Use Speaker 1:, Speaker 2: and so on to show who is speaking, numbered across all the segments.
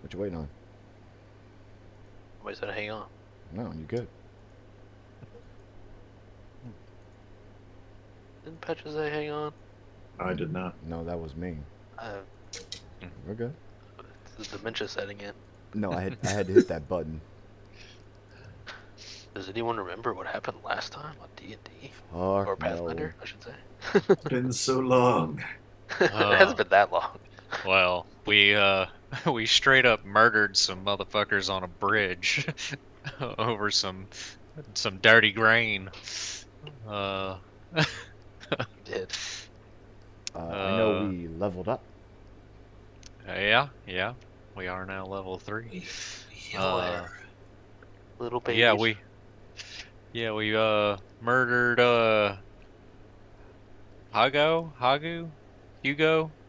Speaker 1: What you waiting on?
Speaker 2: Somebody said, hang on.
Speaker 1: No, you good.
Speaker 2: Didn't Petra say, hang on?
Speaker 3: I did not.
Speaker 1: No, that was me.
Speaker 2: Uh,
Speaker 1: We're good.
Speaker 2: it's the dementia setting in.
Speaker 1: No, I had to hit that button.
Speaker 2: Does anyone remember what happened last time on D&D?
Speaker 1: Fuck
Speaker 2: Or
Speaker 1: no.
Speaker 2: Pathfinder, I should say.
Speaker 3: It's been so long.
Speaker 2: It hasn't been that long.
Speaker 4: Well, we straight up murdered some motherfuckers on a bridge over some dirty grain. Uh,
Speaker 2: You did.
Speaker 1: I know we leveled up.
Speaker 4: yeah, we are now level 3.
Speaker 3: We
Speaker 2: Little babies.
Speaker 4: We murdered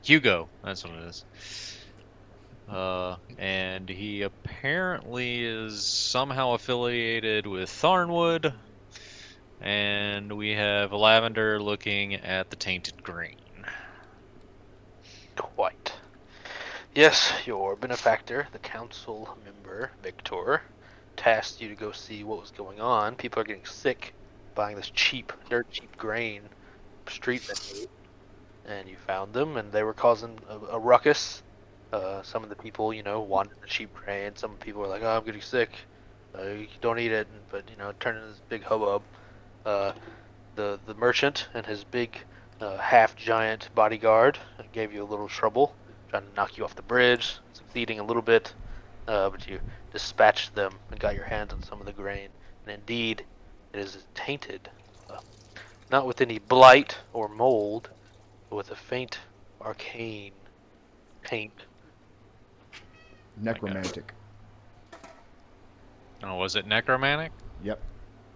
Speaker 4: Hugo, that's what it is. And he apparently is somehow affiliated with Tharnwood, and we have Lavender looking at the tainted grain.
Speaker 2: Quite. Yes, your benefactor, the council member, Victor, tasked you to go see what was going on. People are getting sick buying this cheap, dirt cheap grain street vendors. And you found them, and they were causing a ruckus. Some of the people, wanted the cheap grain. Some people were like, "Oh, I'm getting sick. You don't eat it." But it turned into this big hubbub. Uh, the merchant and his big half giant bodyguard gave you a little trouble, trying to knock you off the bridge, succeeding a little bit, but you dispatched them and got your hands on some of the grain. And indeed, it is tainted, not with any blight or mold, with a faint, arcane taint.
Speaker 1: Necromantic.
Speaker 4: Oh, was it necromantic?
Speaker 1: Yep.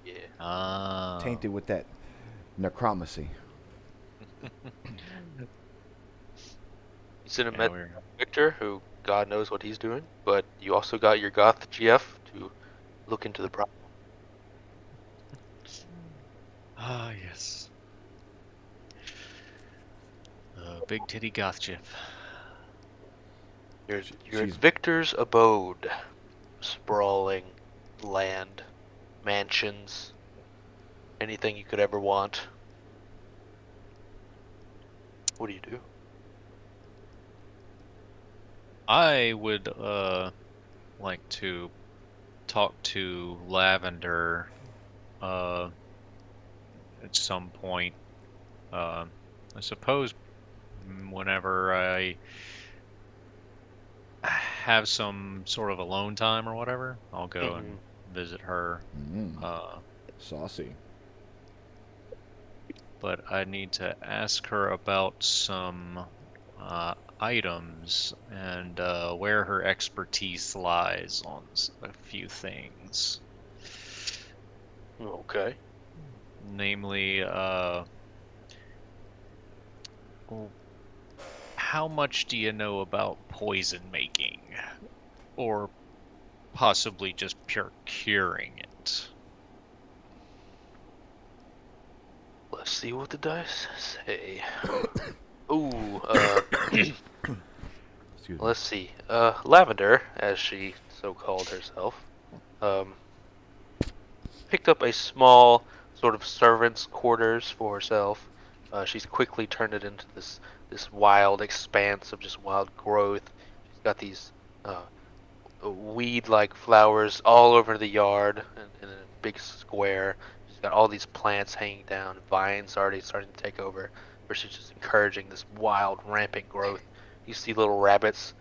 Speaker 2: Yeah.
Speaker 1: Tainted with that necromancy.
Speaker 2: You sent a
Speaker 4: Yeah,
Speaker 2: message to Victor, who God knows what he's doing, but you also got your goth GF to look into the problem.
Speaker 4: yes. Big titty goth chip.
Speaker 2: You're at
Speaker 1: She's
Speaker 2: Victor's abode, sprawling land, mansions, anything you could ever want. What do you do?
Speaker 4: I would like to talk to Lavender at some point. I suppose whenever I have some sort of alone time or whatever, I'll go and visit her.
Speaker 1: saucy.
Speaker 4: But I need to ask her about some items and where her expertise lies on a few things.
Speaker 2: Okay.
Speaker 4: Namely, how much do you know about poison making? Or possibly just pure curing it?
Speaker 2: Let's see what the dice say. Ooh,
Speaker 1: Excuse me.
Speaker 2: let's see. Lavender, as she so called herself, picked up a small sort of servant's quarters for herself. She's quickly turned it into this wild expanse of just wild growth. She's got these weed-like flowers all over the yard in a big square. She's got all these plants hanging down, vines already starting to take over, where she's just encouraging this wild, rampant growth. You see little rabbits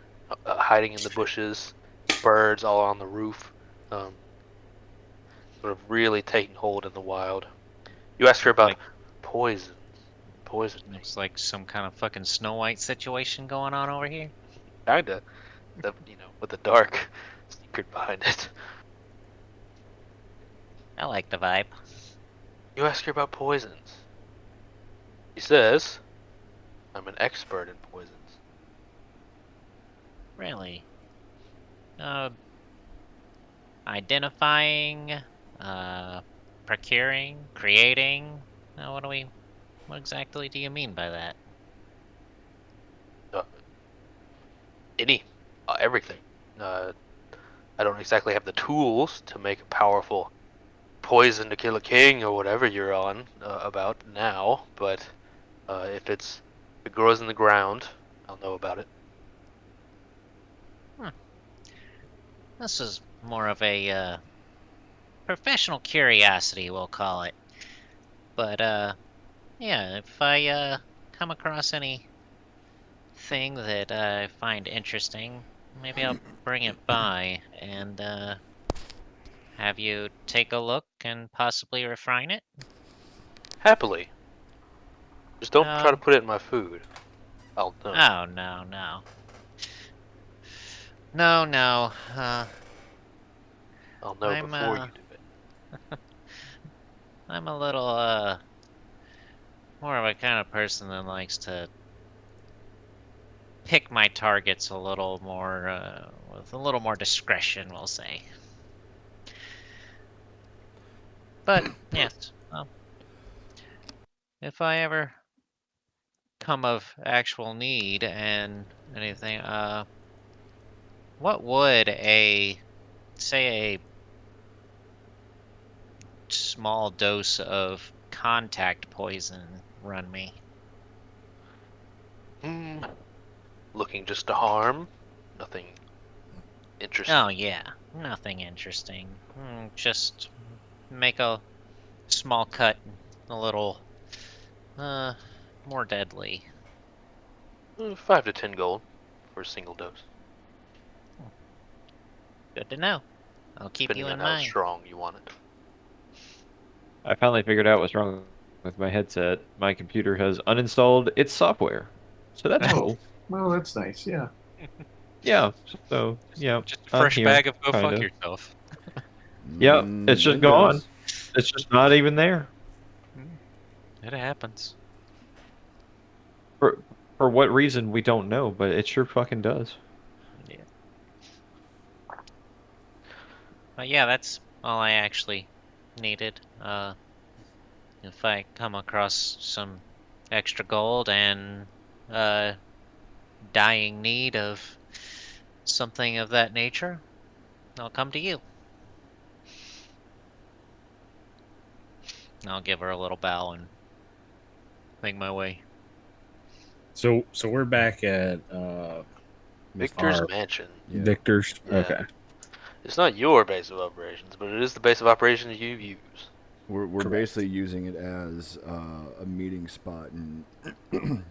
Speaker 2: hiding in the bushes, birds all on the roof, sort of really taking hold in the wild. You ask her about
Speaker 4: Like,
Speaker 2: poison
Speaker 4: looks like some kind of fucking Snow White situation going on over here.
Speaker 2: kinda, with the dark secret behind it.
Speaker 5: I like the vibe.
Speaker 2: You ask her about poisons. She says, I'm an expert in poisons.
Speaker 5: Really. Identifying, procuring, creating. What do we What exactly do you mean by that?
Speaker 2: Everything. I don't exactly have the tools to make a powerful poison to kill a king or whatever you're on about now, but if it grows in the ground, I'll know about it.
Speaker 5: This is more of a professional curiosity, we'll call it. But yeah, if I come across anything that I find interesting, maybe I'll bring it by and have you take a look and possibly refine it.
Speaker 2: Happily. Just don't try to
Speaker 5: Um,
Speaker 2: put it in my food. I'll know.
Speaker 5: oh no, no. No, no.
Speaker 2: I'll know
Speaker 5: I'm
Speaker 2: before you
Speaker 5: uh
Speaker 2: do it.
Speaker 5: I'm a little more of a kind of person that likes to pick my targets a little more with a little more discretion, we'll say. But yes, well, if I ever come of actual need and anything, what would say a small dose of contact poison run me?
Speaker 2: Hmm. Looking just to harm. Nothing interesting.
Speaker 5: Oh yeah, nothing interesting. Just make a small cut, a little more deadly.
Speaker 2: 5 to 10 gold for a single dose,
Speaker 5: Good to know. I'll keep you
Speaker 2: depending on
Speaker 5: in
Speaker 2: how
Speaker 5: mind.
Speaker 2: strong you want it.
Speaker 6: I finally figured out what's wrong with my headset. My computer has uninstalled its software. So that's
Speaker 3: Oh,
Speaker 6: cool.
Speaker 3: well, that's nice. Yeah.
Speaker 6: Yeah. So, yeah,
Speaker 4: Just a
Speaker 6: I'm
Speaker 4: fresh
Speaker 6: here,
Speaker 4: bag of go
Speaker 6: kind
Speaker 4: fuck
Speaker 6: of.
Speaker 4: yourself.
Speaker 6: Yep. It's just gone.
Speaker 1: Windows.
Speaker 6: It's just not even there.
Speaker 4: It happens.
Speaker 6: For for what reason, we don't know, but it sure fucking does.
Speaker 5: Yeah. But yeah, that's all I actually needed. If I come across some extra gold and uh dying need of something of that nature, I'll come to you. I'll give her a little bow and make my way.
Speaker 7: So we're back at
Speaker 2: Victor's
Speaker 7: our
Speaker 2: Mansion.
Speaker 1: Yeah.
Speaker 7: Victor's.
Speaker 2: Yeah.
Speaker 7: Okay.
Speaker 2: It's not your base of operations, but it is the base of operations you use.
Speaker 1: We're
Speaker 7: Correct.
Speaker 1: basically using it as a meeting spot and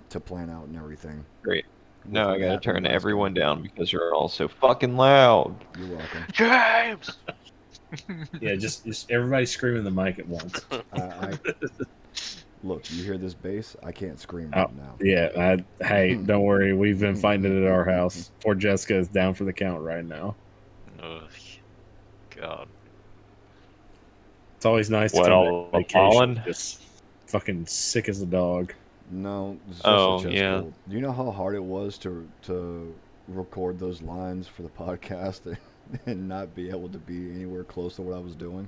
Speaker 1: to plan out and everything.
Speaker 6: Great.
Speaker 1: With
Speaker 6: Now I
Speaker 1: what
Speaker 6: gotta
Speaker 1: happened
Speaker 6: turn
Speaker 1: last
Speaker 6: everyone
Speaker 1: game.
Speaker 6: down because you're all so fucking loud.
Speaker 1: You're welcome.
Speaker 2: James!
Speaker 7: Yeah, just everybody scream in the mic at once.
Speaker 1: I look. You hear this bass? I can't scream
Speaker 7: Oh,
Speaker 1: right now.
Speaker 7: yeah. Hey, don't worry. We've been fighting it at our house. Poor Jessica is down for the count right now.
Speaker 4: Ugh, God.
Speaker 7: It's always nice to
Speaker 6: What,
Speaker 7: come back
Speaker 6: all
Speaker 7: from
Speaker 6: the
Speaker 7: vacation
Speaker 6: pollen?
Speaker 7: just fucking sick as a dog.
Speaker 1: No, it's just a
Speaker 6: Oh,
Speaker 1: chest
Speaker 6: yeah.
Speaker 1: cold. Do you know how hard it was to record those lines for the podcast and not be able to be anywhere close to what I was doing?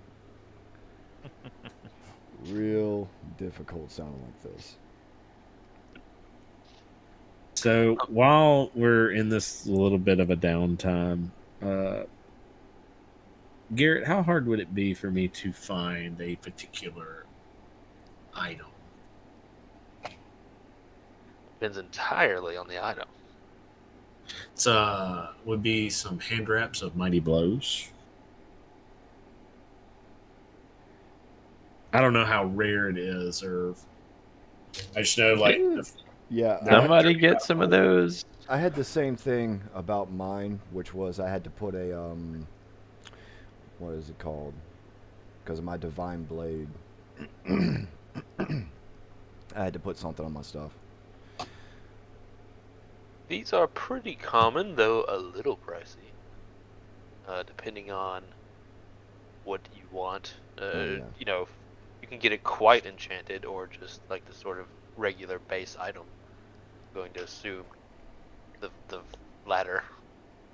Speaker 1: Real difficult sounding like this.
Speaker 7: So while we're in this little bit of a downtime, uh, Garrett, how hard would it be for me to find a particular item?
Speaker 2: Depends entirely on the item.
Speaker 7: It's would be some hand wraps of mighty blows. I don't know how rare it is, or I just know like
Speaker 6: Dude,
Speaker 1: Yeah,
Speaker 7: they're like
Speaker 6: somebody
Speaker 7: drinking
Speaker 6: get some of those.
Speaker 1: I had the same thing about mine, which was I had to put a what is it called? Because of my divine blade, I had to put something on my stuff.
Speaker 2: These are pretty common, though a little pricey. Depending on what you want.
Speaker 1: Oh yeah.
Speaker 2: You know, you can get it quite enchanted or just like the sort of regular base item. I'm going to assume the latter.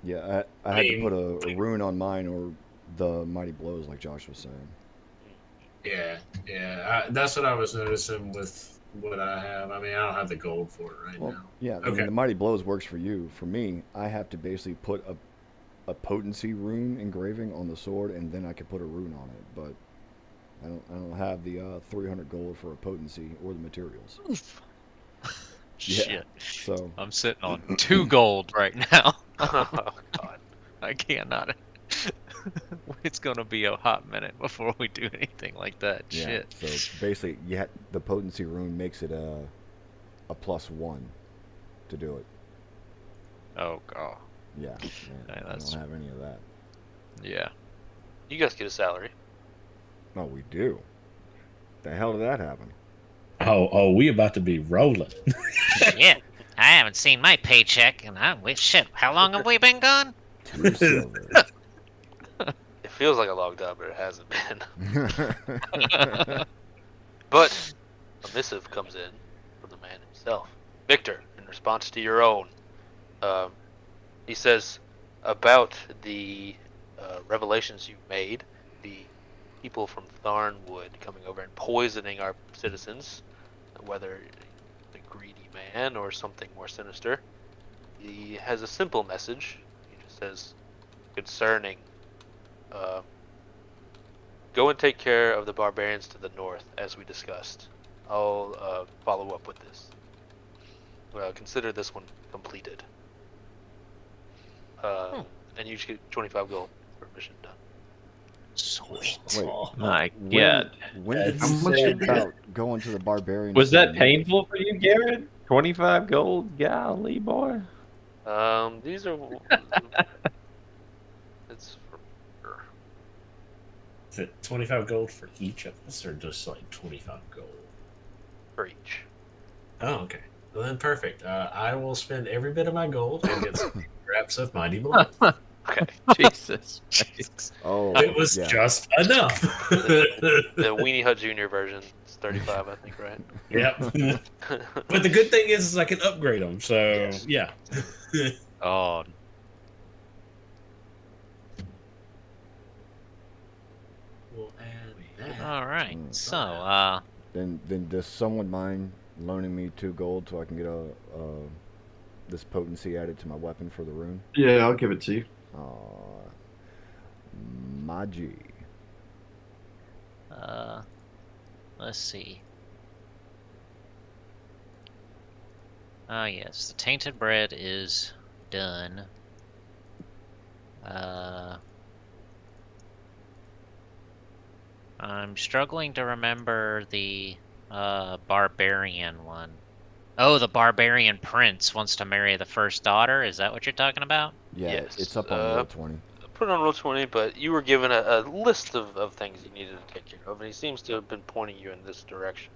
Speaker 1: Yeah, I
Speaker 7: I
Speaker 1: had to put
Speaker 7: mean,
Speaker 1: a rune on mine or the mighty blows, like Josh was saying.
Speaker 7: yeah, that's what I was noticing with what I have. I mean, I don't have the gold for it right
Speaker 1: Well,
Speaker 7: now.
Speaker 1: yeah, I mean,
Speaker 7: Okay.
Speaker 1: the Mighty Blows works for you. For me, I have to basically put a potency rune engraving on the sword, and then I could put a rune on it. But I don't have the 300 gold for a potency or the materials.
Speaker 4: Oof.
Speaker 1: Yeah,
Speaker 4: Shit.
Speaker 1: so
Speaker 4: I'm sitting on 2 gold right now.
Speaker 2: Oh, God.
Speaker 4: I cannot. It's gonna be a hot minute before we do anything like that.
Speaker 1: yeah,
Speaker 4: Shit.
Speaker 1: so basically, the potency rune makes it a +1 to do it.
Speaker 4: Oh god.
Speaker 1: Yeah,
Speaker 4: Yeah,
Speaker 1: I don't
Speaker 4: that's
Speaker 1: have any of that.
Speaker 4: yeah.
Speaker 2: You guys get a salary.
Speaker 1: Oh, we do. The hell did that happen?
Speaker 7: Oh, we about to be rolling.
Speaker 5: Shit. I haven't seen my paycheck, and shit. How long have we been gone?
Speaker 1: 2 silver.
Speaker 2: It feels like a long time, but it hasn't been. But a missive comes in from the man himself. Victor, in response to your own, he says about the revelations you've made, the people from Tharnwood coming over and poisoning our citizens, whether a greedy man or something more sinister. He has a simple message. He just says, concerning, uh, go and take care of the barbarians to the north, as we discussed. I'll follow up with this. Consider this one completed.
Speaker 5: Hmm.
Speaker 2: And you should get 25 gold for mission done.
Speaker 5: Sweet.
Speaker 1: Wait,
Speaker 6: My
Speaker 1: when
Speaker 6: God.
Speaker 1: when did
Speaker 7: That's
Speaker 1: you
Speaker 3: so
Speaker 1: say
Speaker 3: good.
Speaker 1: about going to the barbarians?
Speaker 6: Was
Speaker 1: to the
Speaker 6: that
Speaker 1: north?
Speaker 6: painful for you, Garrett? 25 gold? Golly, boy.
Speaker 2: These are. It's for.
Speaker 7: Is it 25 gold for each of us, or just like 25 gold?
Speaker 2: For each.
Speaker 7: Oh, okay. Well, then perfect. I will spend every bit of my gold and get some scraps of Mighty Blow.
Speaker 2: Okay.
Speaker 6: Jesus.
Speaker 1: Oh,
Speaker 7: It was
Speaker 1: yeah.
Speaker 7: just enough.
Speaker 2: The Weenie Hut Junior version is 35, I think, right?
Speaker 7: Yep. But the good thing is I can upgrade them. So,
Speaker 2: Yes.
Speaker 7: yeah.
Speaker 4: Oh,
Speaker 7: We'll add that.
Speaker 5: All right.
Speaker 1: Mm.
Speaker 5: So,
Speaker 1: Then does someone mind loaning me 2 gold so I can get this potency added to my weapon for the rune?
Speaker 3: Yeah, I'll give it to you.
Speaker 1: Uh, Maji.
Speaker 5: let's see. Ah, yes. The tainted bread is done. I'm struggling to remember the barbarian one. Oh, the barbarian prince wants to marry the first daughter. Is that what you're talking about?
Speaker 1: Yeah,
Speaker 2: Yes.
Speaker 1: it's up on roll 20.
Speaker 2: Put it on roll 20, but you were given a list of things you needed to take care of, and he seems to have been pointing you in this direction.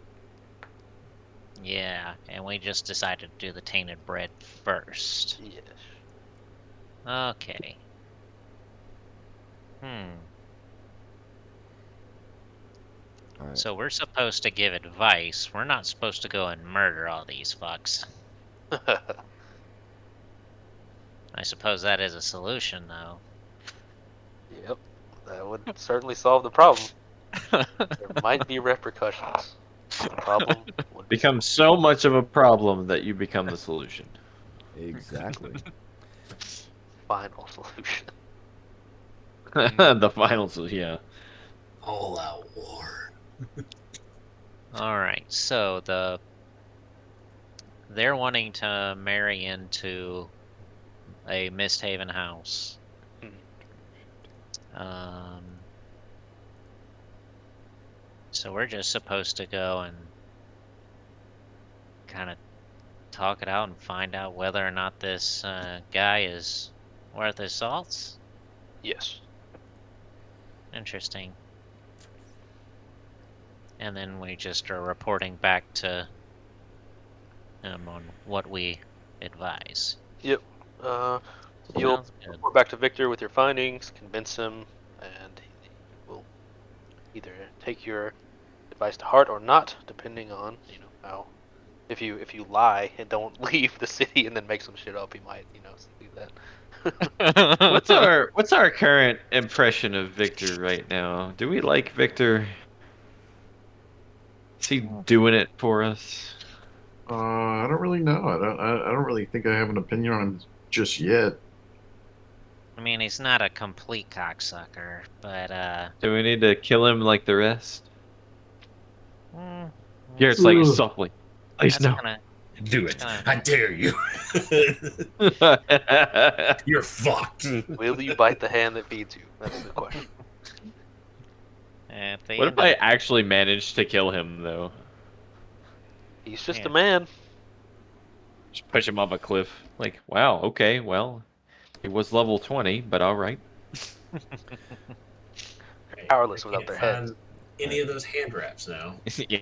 Speaker 5: Yeah, and we just decided to do the tainted bread first.
Speaker 2: Yes.
Speaker 5: Okay.
Speaker 1: All right.
Speaker 5: So we're supposed to give advice. We're not supposed to go and murder all these fucks. I suppose that is a solution, though.
Speaker 2: Yep. That would certainly solve the problem. There might be repercussions. The problem would be
Speaker 6: Become so much of a problem that you become the solution.
Speaker 1: Exactly.
Speaker 2: final solution.
Speaker 6: The final solution, yeah.
Speaker 7: All out war.
Speaker 5: All right, so they're wanting to marry into a Misthaven house. So we're just supposed to go and kind of talk it out and find out whether or not this guy is worth his salts.
Speaker 2: Yes.
Speaker 5: Interesting. And then we just are reporting back to him on what we advise.
Speaker 2: Yep. You'll
Speaker 5: Sounds good.
Speaker 2: report back to Victor with your findings, convince him, and he will either take your advice to heart or not, depending on how. If you lie and don't leave the city and then make some shit up, he might do that.
Speaker 6: What's our current impression of Victor right now? Do we like Victor? Is he doing it for us?
Speaker 3: I don't really know. I don't really think I have an opinion on him just yet.
Speaker 5: I mean, he's not a complete cocksucker, but
Speaker 6: Do we need to kill him like the rest?
Speaker 5: mm,
Speaker 6: Garrett's
Speaker 5: that's,
Speaker 6: like,
Speaker 3: Ugh.
Speaker 6: softly. Please
Speaker 5: that's
Speaker 6: no.
Speaker 5: gonna
Speaker 7: Do
Speaker 5: it's
Speaker 7: it.
Speaker 5: gonna
Speaker 7: I dare you. You're fucked.
Speaker 2: Will you bite the hand that feeds you? That's the question.
Speaker 5: at the
Speaker 6: What if
Speaker 5: end of
Speaker 6: I
Speaker 5: the
Speaker 6: actually managed to kill him, though?
Speaker 2: He's just
Speaker 5: Yeah.
Speaker 2: a man.
Speaker 6: Just push him off a cliff. Like, wow, okay, well, he was level 20, but alright.
Speaker 2: Powerless
Speaker 7: I
Speaker 2: without
Speaker 7: can't
Speaker 2: their heads.
Speaker 7: find any of those hand wraps now.
Speaker 6: Yeah.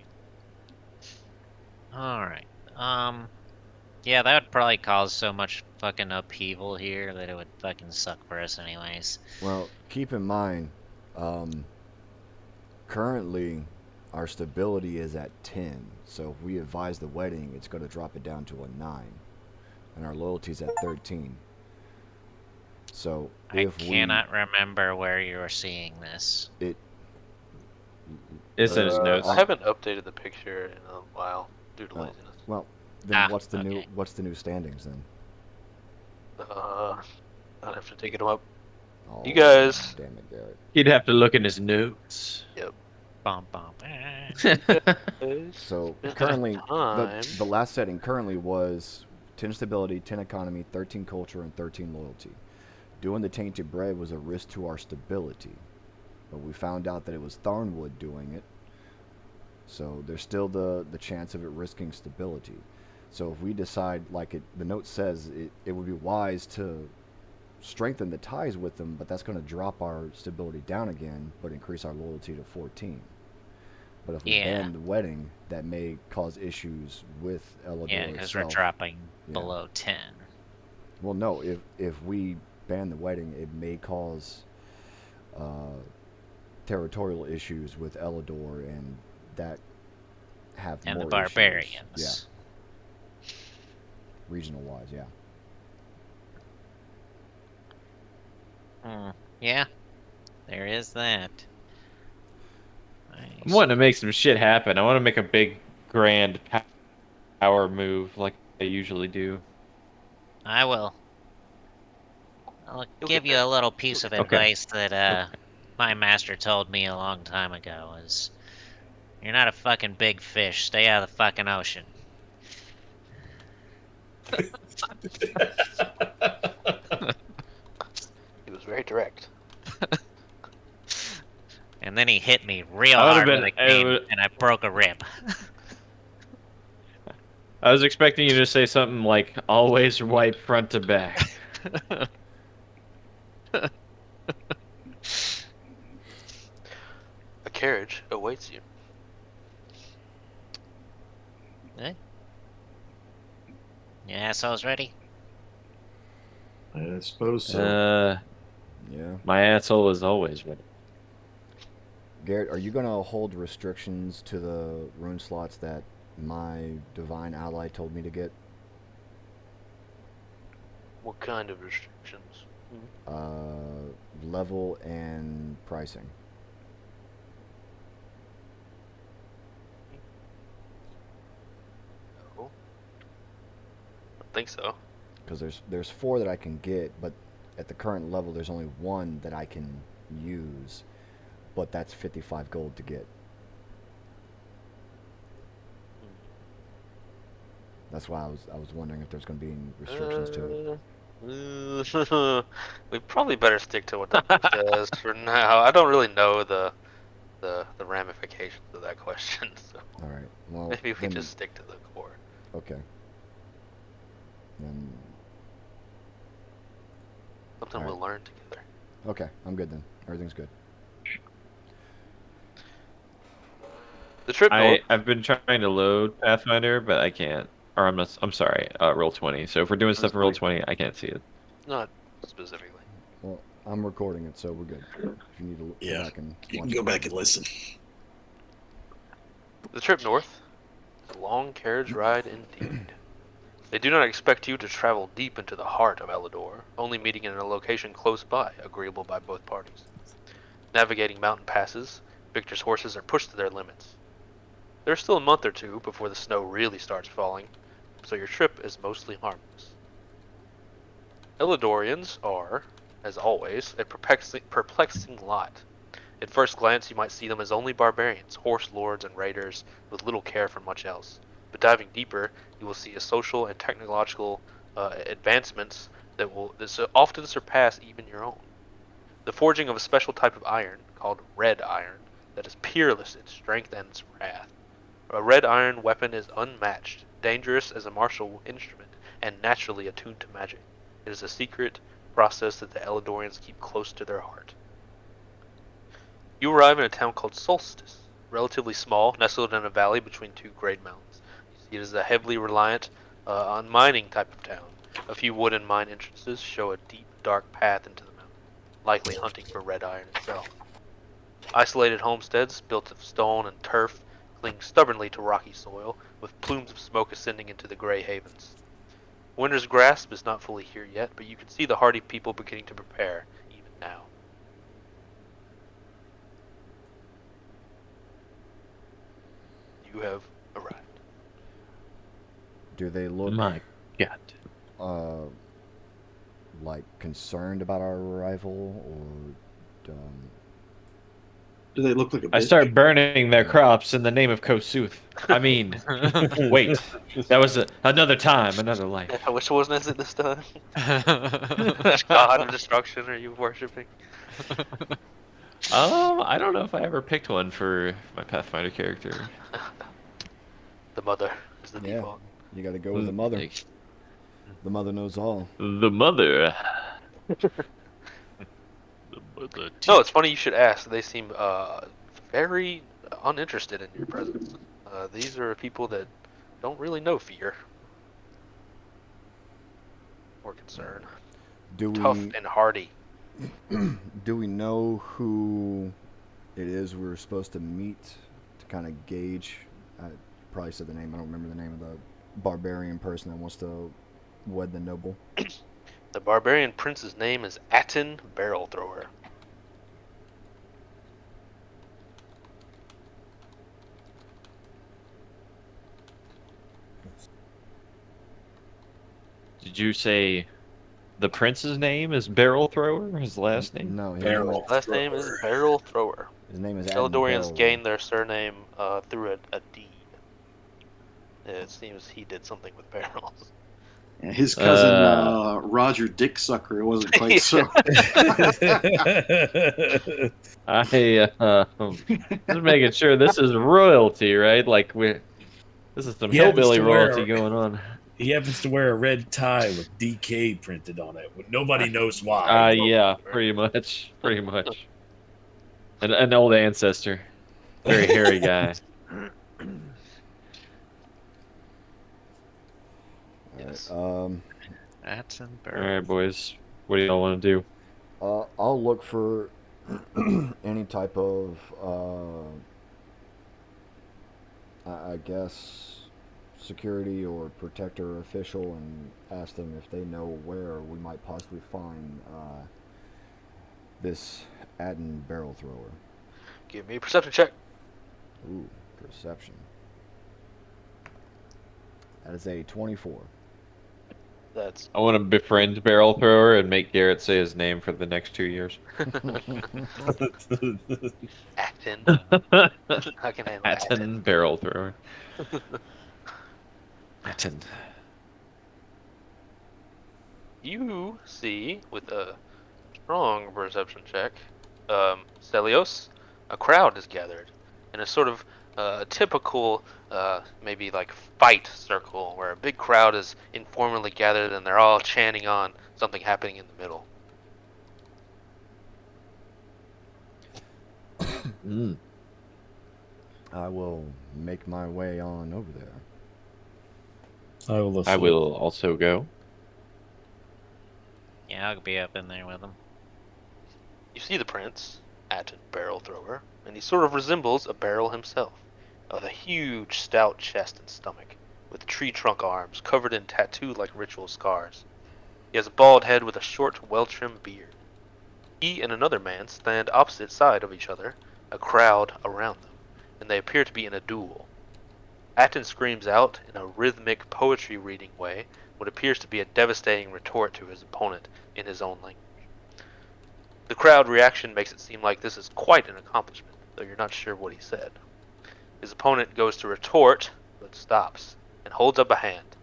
Speaker 5: All right. Yeah, that would probably cause so much fucking upheaval here that it would fucking suck for us anyways.
Speaker 1: Well, keep in mind, currently our stability is at 10. So if we advise the wedding, it's going to drop it down to a 9. And our loyalty's at 13. So
Speaker 5: I
Speaker 1: if
Speaker 5: cannot remember where you were seeing this.
Speaker 1: it
Speaker 6: It's in his notes.
Speaker 2: I haven't updated the picture in a while due to
Speaker 1: Oh.
Speaker 2: laziness.
Speaker 1: well, then
Speaker 5: Ah, okay.
Speaker 1: what's the new standings then?
Speaker 2: I'd have to take it up.
Speaker 1: Oh,
Speaker 2: You guys.
Speaker 1: damn it, Garrett.
Speaker 6: He'd have to look in his notes.
Speaker 5: Bum bum.
Speaker 1: So
Speaker 2: Spent
Speaker 1: currently,
Speaker 2: time.
Speaker 1: the last setting currently was 10 stability, 10 economy, 13 culture, and 13 loyalty. Doing the tainted bread was a risk to our stability, but we found out that it was Tharnwood doing it. So there's still the chance of it risking stability. So if we decide, like the note says, it would be wise to strengthen the ties with them, but that's going to drop our stability down again, but increase our loyalty to 14. But if we
Speaker 5: Yeah.
Speaker 1: ban the wedding, that may cause issues with Elador
Speaker 5: Yeah, because we're
Speaker 1: itself.
Speaker 5: dropping
Speaker 1: Yeah.
Speaker 5: below 10.
Speaker 1: Well, no, if we ban the wedding, it may cause territorial issues with Elador, and that have
Speaker 5: And
Speaker 1: more
Speaker 5: the barbarians.
Speaker 1: issues. Yeah, regional wise, yeah.
Speaker 5: Yeah, there is that.
Speaker 6: I'm
Speaker 5: Nice.
Speaker 6: wanting to make some shit happen. I want to make a big, grand power move like I usually do.
Speaker 5: I will. I'll
Speaker 2: You'll
Speaker 5: give
Speaker 2: get
Speaker 5: you
Speaker 2: there.
Speaker 5: a little piece of
Speaker 6: Okay.
Speaker 5: advice that
Speaker 6: Okay.
Speaker 5: my master told me a long time ago is you're not a fucking big fish. Stay out of the fucking ocean.
Speaker 2: He was very direct.
Speaker 5: And then he hit me real
Speaker 6: I would've
Speaker 5: hard
Speaker 6: been-
Speaker 5: with a cane, and I broke a rib.
Speaker 6: I was expecting you to say something like, always wipe front to back.
Speaker 2: A carriage awaits you.
Speaker 5: Yeah, so I was ready.
Speaker 3: I suppose so.
Speaker 1: Yeah.
Speaker 6: My asshole is always ready.
Speaker 1: Garrett, are you going to hold restrictions to the rune slots that my divine ally told me to get?
Speaker 2: What kind of restrictions?
Speaker 1: Level and pricing.
Speaker 2: No. I don't think so.
Speaker 1: Because there's 4 that I can get, but at the current level, there's only 1 that I can use, but that's 55 gold to get. That's why I was wondering if there's going to be any restrictions to it.
Speaker 2: We probably better stick to what the book says for now. I don't really know the ramifications of that question, so
Speaker 1: All right. Well,
Speaker 2: maybe we
Speaker 1: then,
Speaker 2: just stick to the core.
Speaker 1: okay. Then
Speaker 2: Something
Speaker 1: Alright.
Speaker 2: we'll learn together.
Speaker 1: okay, I'm good then. Everything's good.
Speaker 2: The trip north.
Speaker 6: I've been trying to load Pathfinder, but I can't. Or I'm sorry, Roll20. So if we're doing stuff in Roll20, I can't see it.
Speaker 2: Not specifically.
Speaker 1: Well, I'm recording it, so we're good. If you need to go
Speaker 3: Yeah,
Speaker 1: back and
Speaker 3: You
Speaker 1: watch
Speaker 3: can go
Speaker 1: it.
Speaker 3: back and listen.
Speaker 2: The trip north is a long carriage ride indeed. They do not expect you to travel deep into the heart of Elador, only meeting in a location close by, agreeable by both parties. Navigating mountain passes, Victor's horses are pushed to their limits. There's still a month or two before the snow really starts falling, so your trip is mostly harmless. Eladorians are, as always, a perplexing lot. At first glance, you might see them as only barbarians, horse lords, and raiders with little care for much else. But diving deeper, you will see a social and technological advancements that will often surpass even your own. The forging of a special type of iron, called red iron, that is peerless in strength and its wrath. A red iron weapon is unmatched, dangerous as a martial instrument, and naturally attuned to magic. It is a secret process that the Eladorians keep close to their heart. You arrive in a town called Solstice, relatively small, nestled in a valley between two great mountains. You see it is a heavily reliant on mining type of town. A few wooden mine entrances show a deep, dark path into the mountain, likely hunting for red iron itself. Isolated homesteads, built of stone and turf, cling stubbornly to rocky soil, with plumes of smoke ascending into the gray havens. Winter's grasp is not fully here yet, but you can see the hardy people beginning to prepare, even now. You have arrived.
Speaker 1: Do they look
Speaker 6: My God.
Speaker 1: uh, like concerned about our arrival, or
Speaker 3: Do they look like a bitch?
Speaker 6: I start burning their crops in the name of Kosuth. I mean, wait. That was another time, another life.
Speaker 2: Yeah, which one is it this time? Which god of destruction are you worshipping?
Speaker 6: I don't know if I ever picked one for my Pathfinder character.
Speaker 2: The mother is the
Speaker 1: yeah,
Speaker 2: default.
Speaker 1: you got to go with the mother.
Speaker 6: Like,
Speaker 1: The mother knows all.
Speaker 6: the mother. The mother.
Speaker 2: No, it's funny you should ask. They seem very uninterested in your presence. These are people that don't really know fear or concern.
Speaker 1: Do
Speaker 2: Tough
Speaker 1: we
Speaker 2: and hardy.
Speaker 1: do we know who it is we're supposed to meet to kind of gauge? I probably said the name. I don't remember the name of the barbarian person that wants to wed the noble.
Speaker 2: The barbarian prince's name is Atten Barrel Thrower.
Speaker 6: Did you say the prince's name is Barrel Thrower? His last name?
Speaker 1: No,
Speaker 7: Barrel.
Speaker 2: Last name is Barrel Thrower.
Speaker 1: his name is Adam
Speaker 2: Eldorians
Speaker 1: Barrel.
Speaker 2: gained their surname through a deed. It seems he did something with barrels.
Speaker 3: Yeah, his cousin
Speaker 6: Uh,
Speaker 3: Roger Dicksucker wasn't quite so.
Speaker 6: Just making sure this is royalty, right? Like this is some
Speaker 7: He happens
Speaker 6: hillbilly
Speaker 7: to wear
Speaker 6: royalty
Speaker 7: a-
Speaker 6: going on.
Speaker 7: He happens to wear a red tie with DK printed on it. Nobody knows why.
Speaker 6: Yeah, pretty much, pretty much. An old ancestor, very hairy guy.
Speaker 2: Yes.
Speaker 4: That's in
Speaker 6: All
Speaker 4: barrel.
Speaker 6: right, boys, what do y'all want to do?
Speaker 1: I'll look for any type of, I guess, security or protector official and ask them if they know where we might possibly find this Atten Barrel Thrower.
Speaker 2: Give me a perception check.
Speaker 1: Ooh, perception. That is a 24.
Speaker 2: That's
Speaker 6: I want to befriend Barrel Thrower and make Garrett say his name for the next 2 years.
Speaker 2: Acton. I can handle
Speaker 6: Atten
Speaker 2: Acton.
Speaker 6: Barrel Thrower. Atten.
Speaker 2: You see, with a strong perception check, Celios, a crowd is gathered in a sort of typical, maybe like fight circle where a big crowd is informally gathered and they're all chanting on something happening in the middle.
Speaker 6: Mm.
Speaker 1: I will make my way on over there.
Speaker 6: I will also go.
Speaker 5: Yeah, I'll be up in there with him.
Speaker 2: You see the prince, Atten Barrel Thrower, and he sort of resembles a barrel himself, with a huge, stout chest and stomach, with tree trunk arms covered in tattoo-like ritual scars. He has a bald head with a short, well-trimmed beard. He and another man stand opposite side of each other, a crowd around them, and they appear to be in a duel. Atten screams out in a rhythmic poetry reading way what appears to be a devastating retort to his opponent in his own language. The crowd reaction makes it seem like this is quite an accomplishment, though you're not sure what he said. His opponent goes to retort, but stops, and holds up a hand.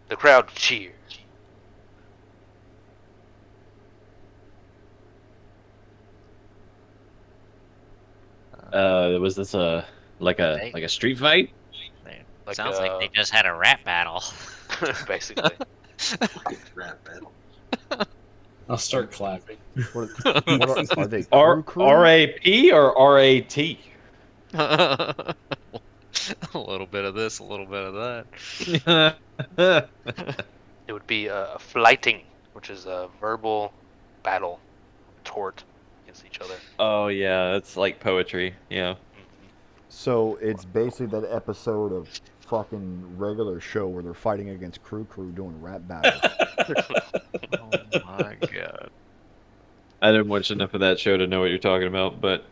Speaker 2: The crowd cheers.
Speaker 6: Was this a like a street fight?
Speaker 2: Like,
Speaker 5: Sounds like they just had a rap battle.
Speaker 2: basically.
Speaker 3: Rap battle.
Speaker 7: I'll start clapping.
Speaker 1: What are they?
Speaker 6: R
Speaker 1: Crew?
Speaker 6: RAP or RAT?
Speaker 4: A little bit of this, a little bit of that.
Speaker 2: It would be a flighting, which is a verbal battle, retort against each other.
Speaker 6: Oh yeah, it's like poetry. Yeah.
Speaker 1: So it's basically that episode of fucking regular show where they're fighting against Crew doing rap battles.
Speaker 4: Oh my god.
Speaker 6: I didn't watch enough of that show to know what you're talking about, but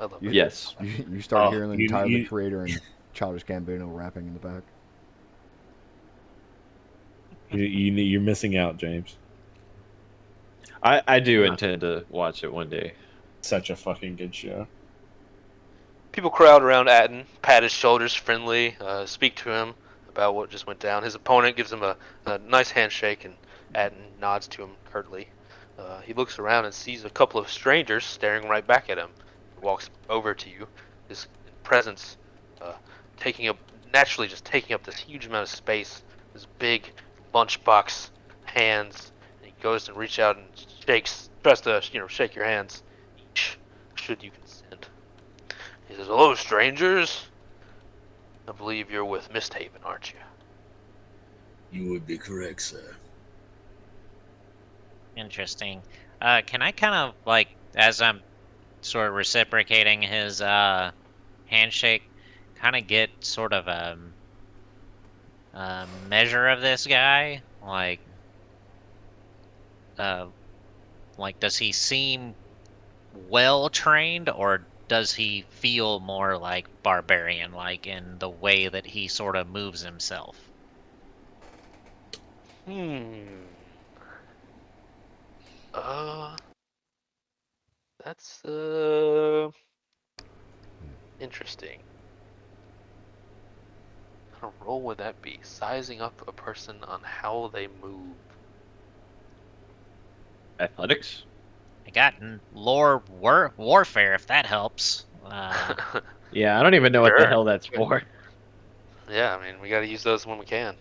Speaker 2: I love
Speaker 1: You-
Speaker 2: it.
Speaker 6: yes.
Speaker 1: You start
Speaker 7: Oh,
Speaker 1: hearing
Speaker 7: you-
Speaker 1: Tyler the
Speaker 7: you-
Speaker 1: Creator and Childish Gambino rapping in the back.
Speaker 7: You're missing out, James.
Speaker 6: I do intend to watch it one day.
Speaker 7: Such a fucking good show.
Speaker 2: People crowd around Atten, pat his shoulders friendly, speak to him about what just went down. His opponent gives him a nice handshake, and Atten nods to him curtly. He looks around and sees a couple of strangers staring right back at him. He walks over to you, his presence naturally just taking up this huge amount of space, this big lunchbox hands, and he goes and reaches out and tries to shake your hands, each, should you consent. He says, "Hello, strangers. I believe you're with Misthaven, aren't you?"
Speaker 7: You would be correct, sir.
Speaker 5: Interesting. Can I kind of, like, as I'm sort of reciprocating his handshake, kind of get sort of a measure of this guy? Like, does he seem well trained, or does he feel more like barbarian, like in the way that he sort of moves himself?
Speaker 2: That's interesting. What kind of role would that be? Sizing up a person on how they move.
Speaker 6: Athletics?
Speaker 5: I got lore warfare, if that helps.
Speaker 6: Yeah, I don't even know what the
Speaker 2: Sure.
Speaker 6: hell that's for.
Speaker 2: Yeah, I mean, we got to use those when we can.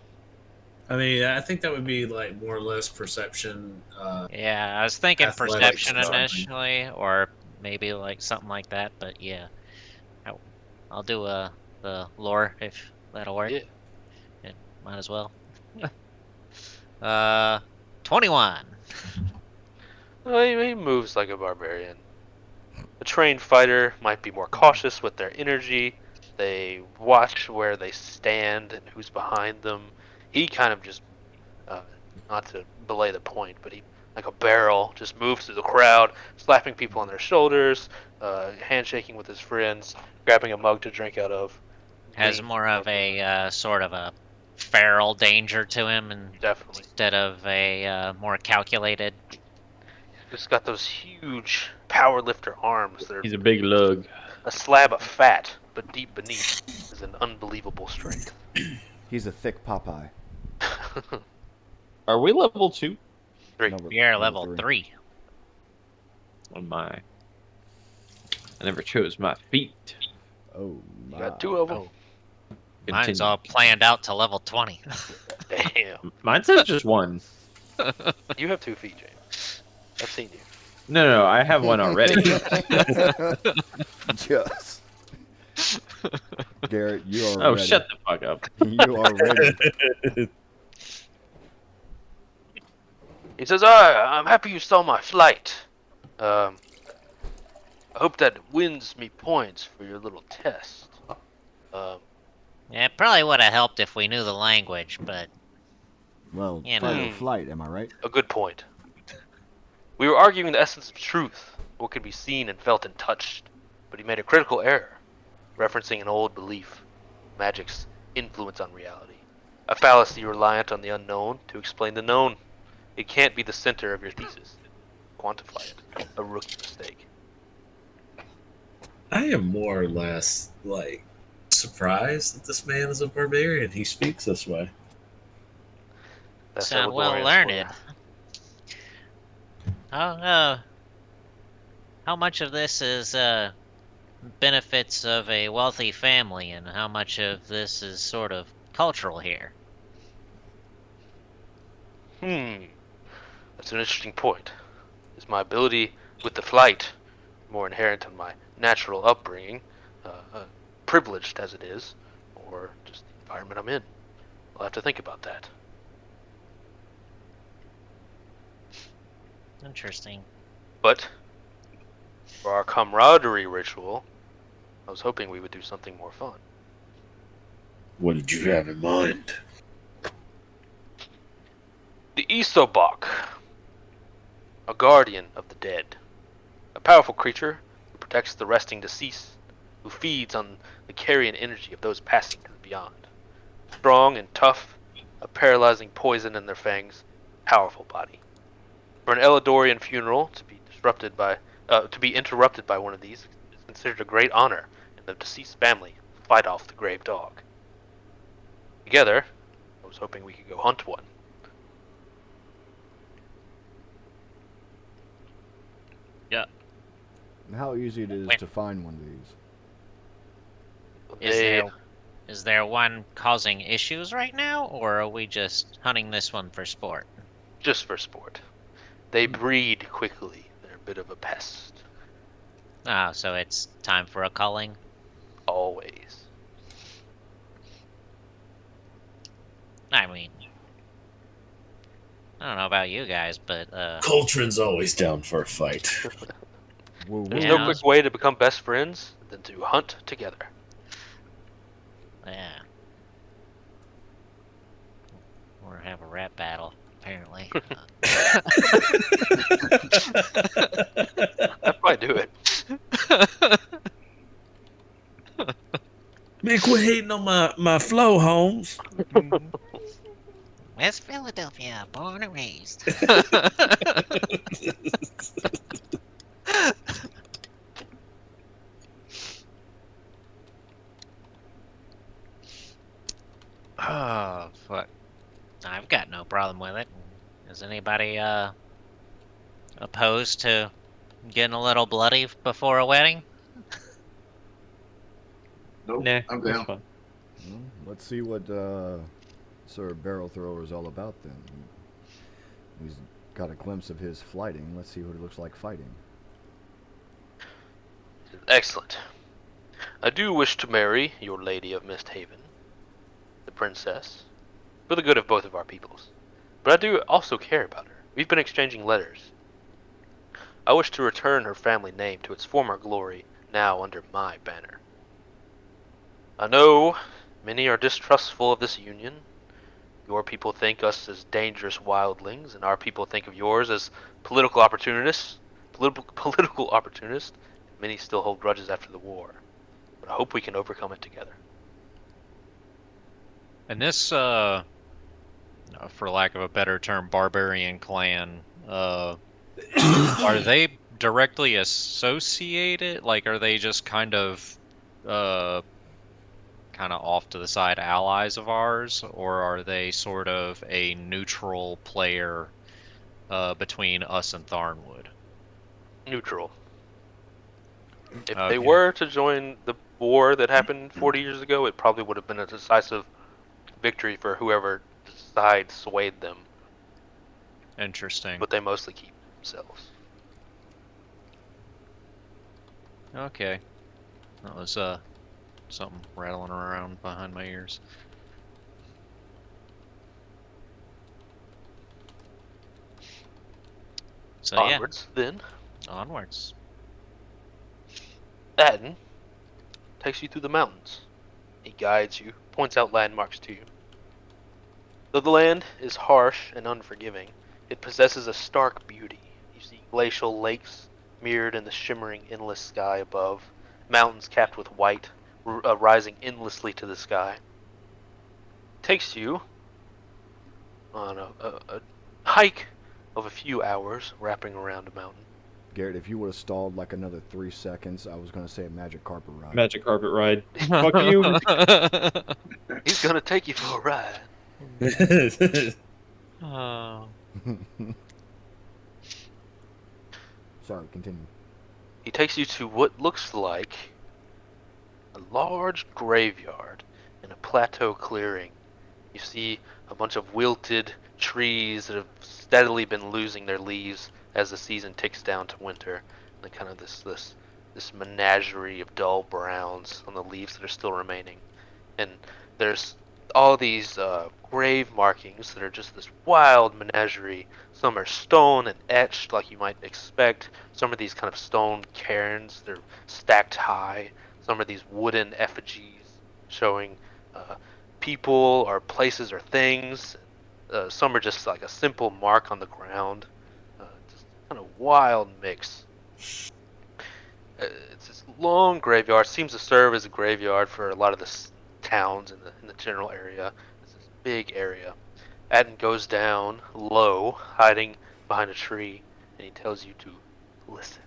Speaker 7: I mean, I think that would be like more or less perception.
Speaker 5: Yeah, I was thinking
Speaker 7: Athletics
Speaker 5: perception
Speaker 7: or something.
Speaker 5: initially, or maybe like something like that. But yeah, I'll do the lore if that'll work.
Speaker 2: Yeah.
Speaker 5: It might as well. 21.
Speaker 2: Well, he moves like a barbarian. A trained fighter might be more cautious with their energy. They watch where they stand and who's behind them. He kind of just, not to belay the point, but he, like a barrel, just moves through the crowd, slapping people on their shoulders, handshaking with his friends, grabbing a mug to drink out of.
Speaker 5: Has
Speaker 2: Leaning
Speaker 5: more of
Speaker 2: over.
Speaker 5: a sort of a feral danger to him, and
Speaker 2: Definitely.
Speaker 5: instead of a more calculated.
Speaker 2: He's got those huge power lifter arms that are
Speaker 6: He's a big lug.
Speaker 2: a slab of fat, but deep beneath is an unbelievable strength.
Speaker 1: He's a thick Popeye.
Speaker 6: Are we level 2?
Speaker 2: Three.
Speaker 1: No,
Speaker 5: We are level 3.
Speaker 6: Oh my. I never chose my feet.
Speaker 1: Oh
Speaker 2: You
Speaker 1: my.
Speaker 2: got 2 of them.
Speaker 5: Oh. Mine's
Speaker 6: Continue.
Speaker 5: all planned out to level 20.
Speaker 2: Damn.
Speaker 6: Mine says just 1.
Speaker 2: You have 2 feet, James. I've seen you.
Speaker 6: No, I have one already.
Speaker 1: Yes. Garrett, you are
Speaker 6: Oh,
Speaker 1: ready.
Speaker 6: shut the fuck up.
Speaker 1: You are ready.
Speaker 2: He says, I'm happy you saw my flight. I hope that wins me points for your little test.
Speaker 5: Yeah, it probably would have helped if we knew the language, but
Speaker 1: Well,
Speaker 5: You
Speaker 1: fight
Speaker 5: know.
Speaker 1: or flight, am I right?
Speaker 2: A good point. We were arguing the essence of truth, what could be seen and felt and touched, but he made a critical error, referencing an old belief. Magic's influence on reality. A fallacy reliant on the unknown to explain the known. It can't be the center of your thesis. Quantify it. A rookie mistake.
Speaker 7: I am more or less like surprised that this man is a barbarian. He speaks this way.
Speaker 2: That's
Speaker 5: Sound well
Speaker 2: Eladorians for
Speaker 5: learned. How much of this is benefits of a wealthy family, and how much of this is sort of cultural here?
Speaker 2: That's an interesting point. Is my ability with the flight more inherent in my natural upbringing, privileged as it is, or just the environment I'm in? I'll have to think about that.
Speaker 5: Interesting.
Speaker 2: But for our camaraderie ritual, I was hoping we would do something more fun.
Speaker 7: What did you have in mind?
Speaker 2: The Isobok, a guardian of the dead, a powerful creature who protects the resting deceased, who feeds on the carrion energy of those passing to the beyond. Strong and tough, a paralyzing poison in their fangs, powerful body. For an Eladorian funeral to be interrupted by one of these is considered a great honor, and the deceased family fight off the grave dog. Together, I was hoping we could go hunt one.
Speaker 1: How easy it is to find one of these.
Speaker 5: Is there one causing issues right now, or are we just hunting this one for sport?
Speaker 2: Just for sport. They breed quickly. They're a bit of a pest.
Speaker 5: Ah, so it's time for a culling?
Speaker 2: Always.
Speaker 5: I mean, I don't know about you guys, but
Speaker 7: Coltrane's always down for a fight.
Speaker 1: Woo
Speaker 2: There's
Speaker 1: woo.
Speaker 2: no
Speaker 5: Yeah.
Speaker 2: quick way to become best friends than to hunt together.
Speaker 5: yeah. Or have a rap battle, apparently.
Speaker 2: I'd probably do it.
Speaker 7: Man, quit hating on my flow, Holmes.
Speaker 5: West Philadelphia, born and raised. Oh, fuck. I've got no problem with it. Is anybody opposed to getting a little bloody before a wedding?
Speaker 3: Nope,
Speaker 6: Nah,
Speaker 3: I'm
Speaker 6: that's
Speaker 3: down.
Speaker 6: fine.
Speaker 1: Well, let's see what Sir Barrel Thrower is all about then. He's got a glimpse of his flighting. Let's see what it looks like fighting.
Speaker 2: Excellent. I do wish to marry your Lady of Misthaven, the princess, for the good of both of our peoples. But I do also care about her. We've been exchanging letters. I wish to return her family name to its former glory, now under my banner. I know many are distrustful of this union. Your people think us as dangerous wildlings, and our people think of yours as political opportunists. Political opportunists. Many still hold grudges after the war, but I hope we can overcome it together.
Speaker 4: And this, for lack of a better term, barbarian clan, are they directly associated? Like, are they just kind of off to the side allies of ours, or are they sort of a neutral player between us and Tharnwood?
Speaker 2: Neutral. If they
Speaker 4: Okay.
Speaker 2: were to join the war that happened 40 years ago, it probably would have been a decisive victory for whoever side swayed them,
Speaker 4: Interesting.
Speaker 2: but they mostly keep themselves.
Speaker 4: Okay. That was something rattling around behind my ears. So
Speaker 2: Onwards, then.
Speaker 4: yeah, onwards.
Speaker 2: Adden takes you through the mountains. He guides you, points out landmarks to you. Though the land is harsh and unforgiving, it possesses a stark beauty. You see glacial lakes mirrored in the shimmering, endless sky above, mountains capped with white, rising endlessly to the sky. takes you on a hike of a few hours, wrapping around a mountain.
Speaker 1: Garrett, if you would have stalled like another 3 seconds, I was gonna say a magic carpet ride.
Speaker 6: Magic carpet ride. Fuck you.
Speaker 2: He's gonna take you for a ride.
Speaker 4: Oh.
Speaker 1: Sorry, continue.
Speaker 2: He takes you to what looks like a large graveyard in a plateau clearing. You see a bunch of wilted trees that have steadily been losing their leaves as the season ticks down to winter. And kind of this menagerie of dull browns on the leaves that are still remaining. And there's all these grave markings that are just this wild menagerie. Some are stone and etched like you might expect. Some are these kind of stone cairns. They're stacked high. Some are these wooden effigies showing people or places or things. Some are just like a simple mark on the ground. Just kind of wild mix. It's this long graveyard. Seems to serve as a graveyard for a lot of the towns in the general area. It's this big area. Atten goes down low, hiding behind a tree, and he tells you to listen.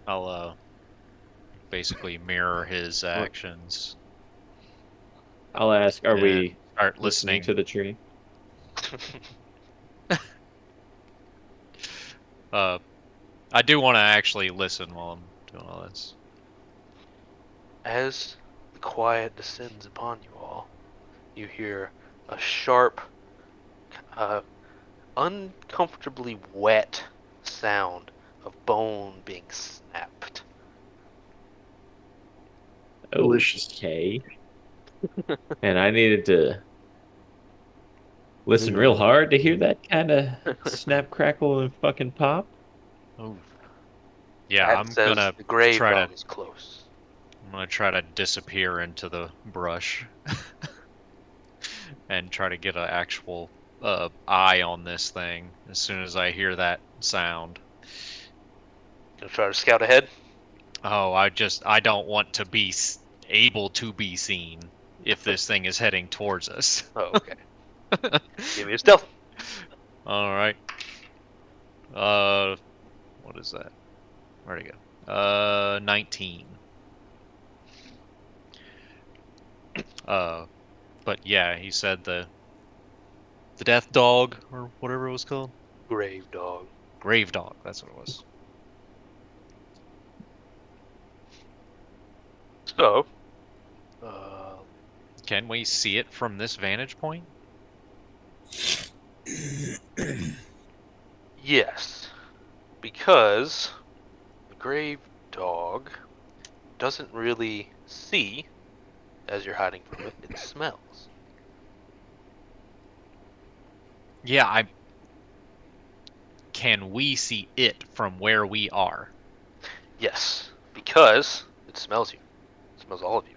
Speaker 4: I'll basically mirror his actions.
Speaker 6: I'll ask, are
Speaker 4: and
Speaker 6: we
Speaker 4: start
Speaker 6: listening
Speaker 4: listening?
Speaker 6: to the tree?
Speaker 4: I do want to actually listen while I'm doing all this.
Speaker 2: As the quiet descends upon you all, you hear a sharp, uncomfortably wet sound of bone being snapped.
Speaker 3: Delicious.
Speaker 6: Okay. And I needed to listen real hard to hear that kind of snap, crackle, and fucking pop.
Speaker 4: Oh. Yeah,
Speaker 2: Atten says the grave dog is close.
Speaker 4: I'm gonna try to disappear into the brush and try to get an actual eye on this thing as soon as I hear that sound.
Speaker 2: Gonna try to scout ahead.
Speaker 4: Oh, I don't want to be able to be seen if this thing is heading towards us.
Speaker 2: Oh, okay. Give me a stealth.
Speaker 4: All right. What is that? Where'd it go? 19. But yeah, he said the death dog or whatever it was called.
Speaker 2: Grave dog.
Speaker 4: Grave dog. That's what it was.
Speaker 2: So,
Speaker 4: Can we see it from this vantage point?
Speaker 2: yes, because the grave dog doesn't really see as you're hiding from it. It smells.
Speaker 4: Yeah, Can we see it from where we are?
Speaker 2: Yes, because it smells you. It smells all of you.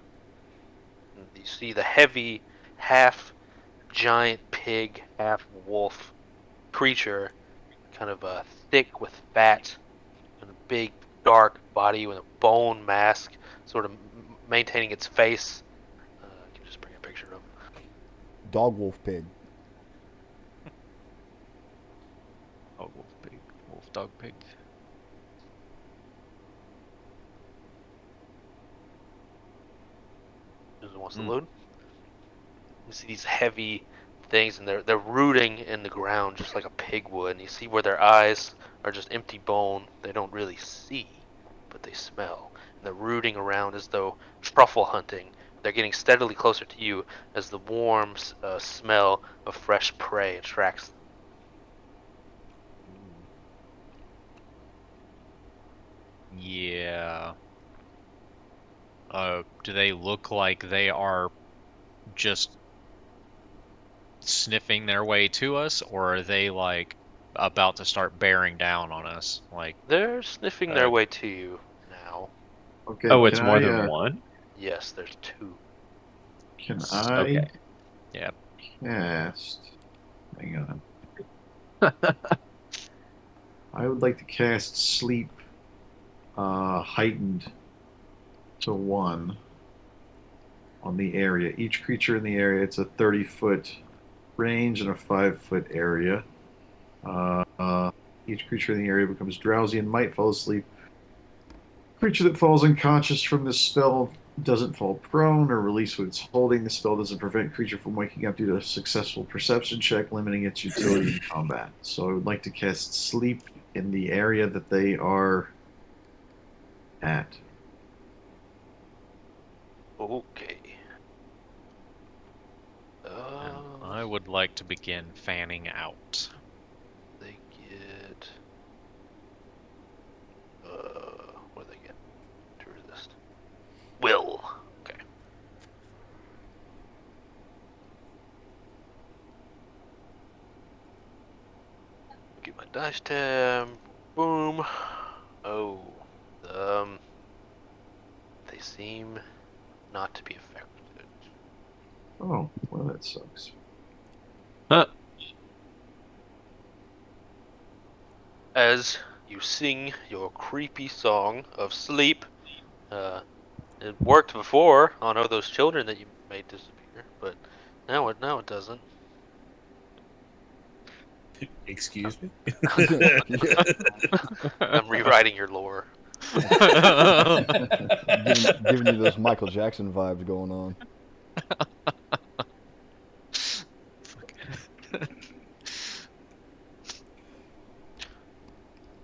Speaker 2: And you see the heavy, half giant pig, half wolf creature, kind of thick with fat, and a big dark body with a bone mask, sort of maintaining its face. I can just bring a picture of him.
Speaker 1: Dog, wolf, pig.
Speaker 4: Oh, wolf pig, wolf dog pig.
Speaker 2: As it wants to load. You see these heavy things, and they're rooting in the ground just like a pig would. And you see where their eyes are just empty bone. They don't really see, but they smell. And they're rooting around as though truffle hunting. They're getting steadily closer to you as the warm smell of fresh prey attracts them.
Speaker 4: Yeah. Do they look like they are just sniffing their way to us, or are they like about to start bearing down on us? Like
Speaker 2: They're sniffing their way to you now.
Speaker 3: Okay.
Speaker 6: Oh,
Speaker 3: can
Speaker 6: it's more
Speaker 3: I,
Speaker 6: than one?
Speaker 2: Yes, there's two.
Speaker 3: Can
Speaker 6: Okay.
Speaker 3: I
Speaker 4: Yeah.
Speaker 3: cast? Hang on. I would like to cast sleep heightened to 1. on the area. Each creature in the area, it's a 30-foot range and a 5-foot area. Each creature in the area becomes drowsy and might fall asleep. Creature that falls unconscious from this spell doesn't fall prone or release what it's holding. The spell doesn't prevent creature from waking up due to a successful perception check, limiting its utility in combat. So I would like to cast sleep in the area that they are at.
Speaker 2: Okay.
Speaker 4: And I would like to begin fanning out.
Speaker 2: They get. What do they get? To resist. Will. Okay. Get my dice tab. Boom. Oh. They seem not to be affected.
Speaker 3: Oh, well, that sucks.
Speaker 6: Huh.
Speaker 2: As you sing your creepy song of sleep, it worked before on all those children that you made disappear, but now it doesn't.
Speaker 7: Excuse me?
Speaker 2: I'm rewriting your lore.
Speaker 1: Giving you those Michael Jackson vibes going on.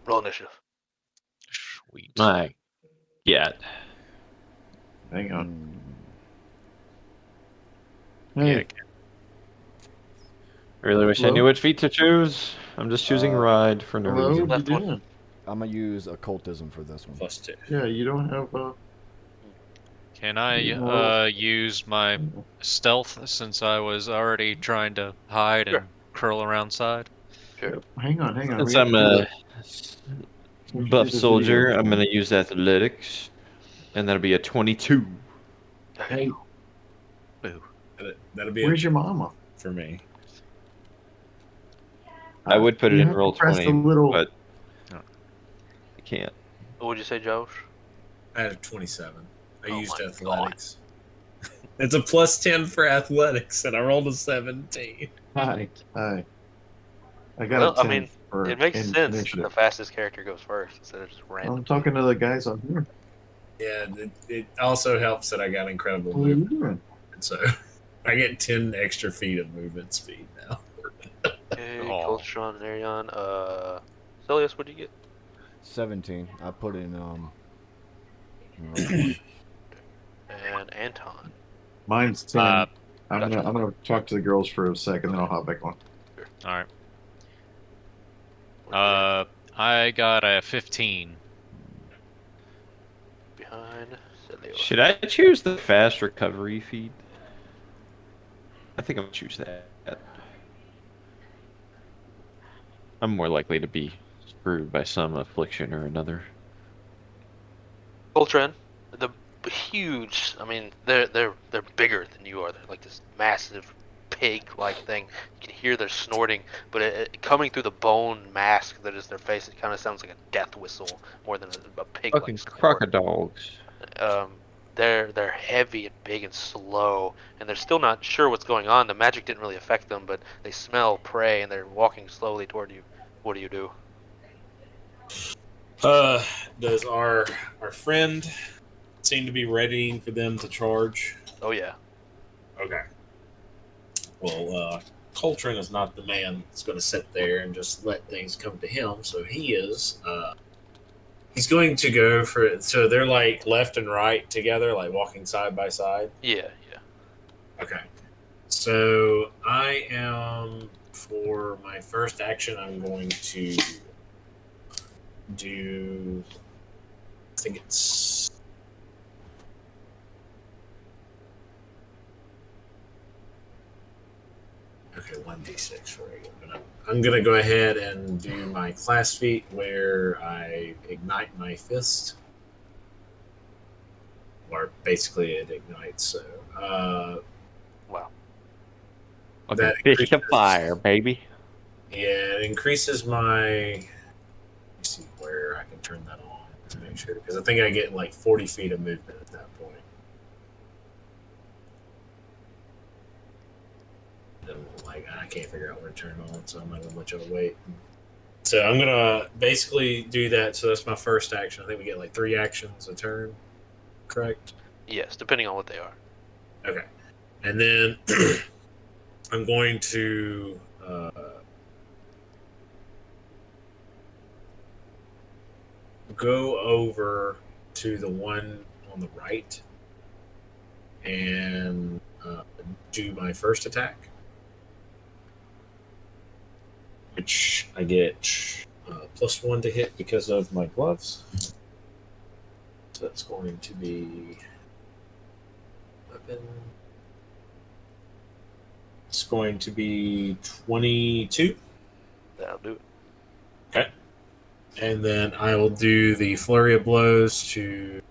Speaker 2: Roll initiative.
Speaker 4: Sweet.
Speaker 6: My God.
Speaker 3: Hang on.
Speaker 1: Hmm.
Speaker 3: Hey,
Speaker 4: Yeah,
Speaker 6: I really wish I
Speaker 3: Hello?
Speaker 6: knew what feat to choose. I'm just choosing ride for no
Speaker 3: hello?
Speaker 6: reason.
Speaker 3: What are you
Speaker 2: Left one.
Speaker 3: doing?
Speaker 1: I'm gonna use occultism for this one.
Speaker 7: +2.
Speaker 3: Yeah, you don't have
Speaker 4: Can I
Speaker 3: No.
Speaker 4: use my stealth since I was already trying to hide
Speaker 2: Sure.
Speaker 4: and curl around side?
Speaker 2: Sure.
Speaker 3: Yep. Hang on. We
Speaker 6: Since
Speaker 3: have
Speaker 6: I'm
Speaker 3: to do
Speaker 6: a
Speaker 3: the- we have to
Speaker 6: buff
Speaker 3: do the
Speaker 6: soldier,
Speaker 3: video.
Speaker 6: I'm gonna use athletics, and that'll be a 22.
Speaker 2: There
Speaker 3: Hey,
Speaker 2: you
Speaker 4: Boo.
Speaker 7: That'll be
Speaker 3: where's
Speaker 7: it
Speaker 3: your mama?
Speaker 7: for me.
Speaker 6: I would put it
Speaker 3: You
Speaker 6: in
Speaker 3: have to
Speaker 6: roll
Speaker 3: press
Speaker 6: 20,
Speaker 3: the little.
Speaker 6: but I can't.
Speaker 2: What would you say, Josh?
Speaker 7: I had a 27. I
Speaker 2: Oh
Speaker 7: used
Speaker 2: my
Speaker 7: athletics. It's a +10 for athletics, and I rolled a 17.
Speaker 3: Hi. I got
Speaker 2: Well,
Speaker 3: a
Speaker 2: I
Speaker 3: 10
Speaker 2: mean,
Speaker 3: for
Speaker 2: it makes sense that the
Speaker 3: initiative.
Speaker 2: fastest character goes first instead of just random.
Speaker 3: I'm talking to the guys on here.
Speaker 7: Yeah, it also helps that I got incredible
Speaker 3: What are you
Speaker 7: movement,
Speaker 3: doing?
Speaker 7: and so I get 10 extra feet of movement speed now.
Speaker 2: Okay,
Speaker 4: Oh.
Speaker 2: Coltron and Arion. Celius, what'd you get?
Speaker 1: 17. I put in roll 20.
Speaker 2: And Anton.
Speaker 3: Mine's 10.
Speaker 4: Uh,
Speaker 3: I'm gonna talk to the girls for a second, then I'll hop back on.
Speaker 4: all right.
Speaker 2: What'd you get?
Speaker 4: I got a 15.
Speaker 2: Behind Celios.
Speaker 6: Should I choose the fast recovery feat? I think I'm gonna choose that. I'm more likely to be screwed by some affliction or another.
Speaker 2: Coltron, the huge. I mean, they're bigger than you are. They're like this massive pig-like thing. You can hear their snorting, but coming through the bone mask that is their face, it kind of sounds like a death whistle more than a pig-like
Speaker 6: Fucking
Speaker 2: snort.
Speaker 6: crocodiles.
Speaker 2: They're heavy and big and slow, and they're still not sure what's going on. The magic didn't really affect them, but they smell prey and they're walking slowly toward you. What do you do?
Speaker 7: Does our friend seem to be ready for them to charge?
Speaker 2: Oh yeah.
Speaker 7: Okay. Well, Coltrane is not the man that's going to sit there and just let things come to him. So he is. He's going to go for it. So they're like left and right together, like walking side by side.
Speaker 2: Yeah.
Speaker 7: Okay. So I am, for my first action, I'm going to do. I think it's. Okay, 1d6 for regular. But I'm going to go ahead and do my class feat where I ignite my fist. Or basically it ignites. So,
Speaker 2: Wow.
Speaker 6: Fucking
Speaker 7: that
Speaker 6: fish to
Speaker 7: increases-
Speaker 6: fire, baby.
Speaker 7: Yeah, it increases my. Let me see where I can turn that on to make sure. Because I think I get like 40 feet of movement at that point. I'm like, I can't figure out where to turn on, so I'm not gonna let y'all wait. So I'm gonna basically do that. So that's my first action. I think we get like 3 actions a turn, correct?
Speaker 2: Yes, depending on what they are.
Speaker 7: Okay, and then I'm going to go over to the one on the right and do my first attack, which I get +1 to hit because of my gloves. So that's going to be weapon. It's going to be 22.
Speaker 2: That'll do it.
Speaker 7: Okay. And then I will do the flurry of blows to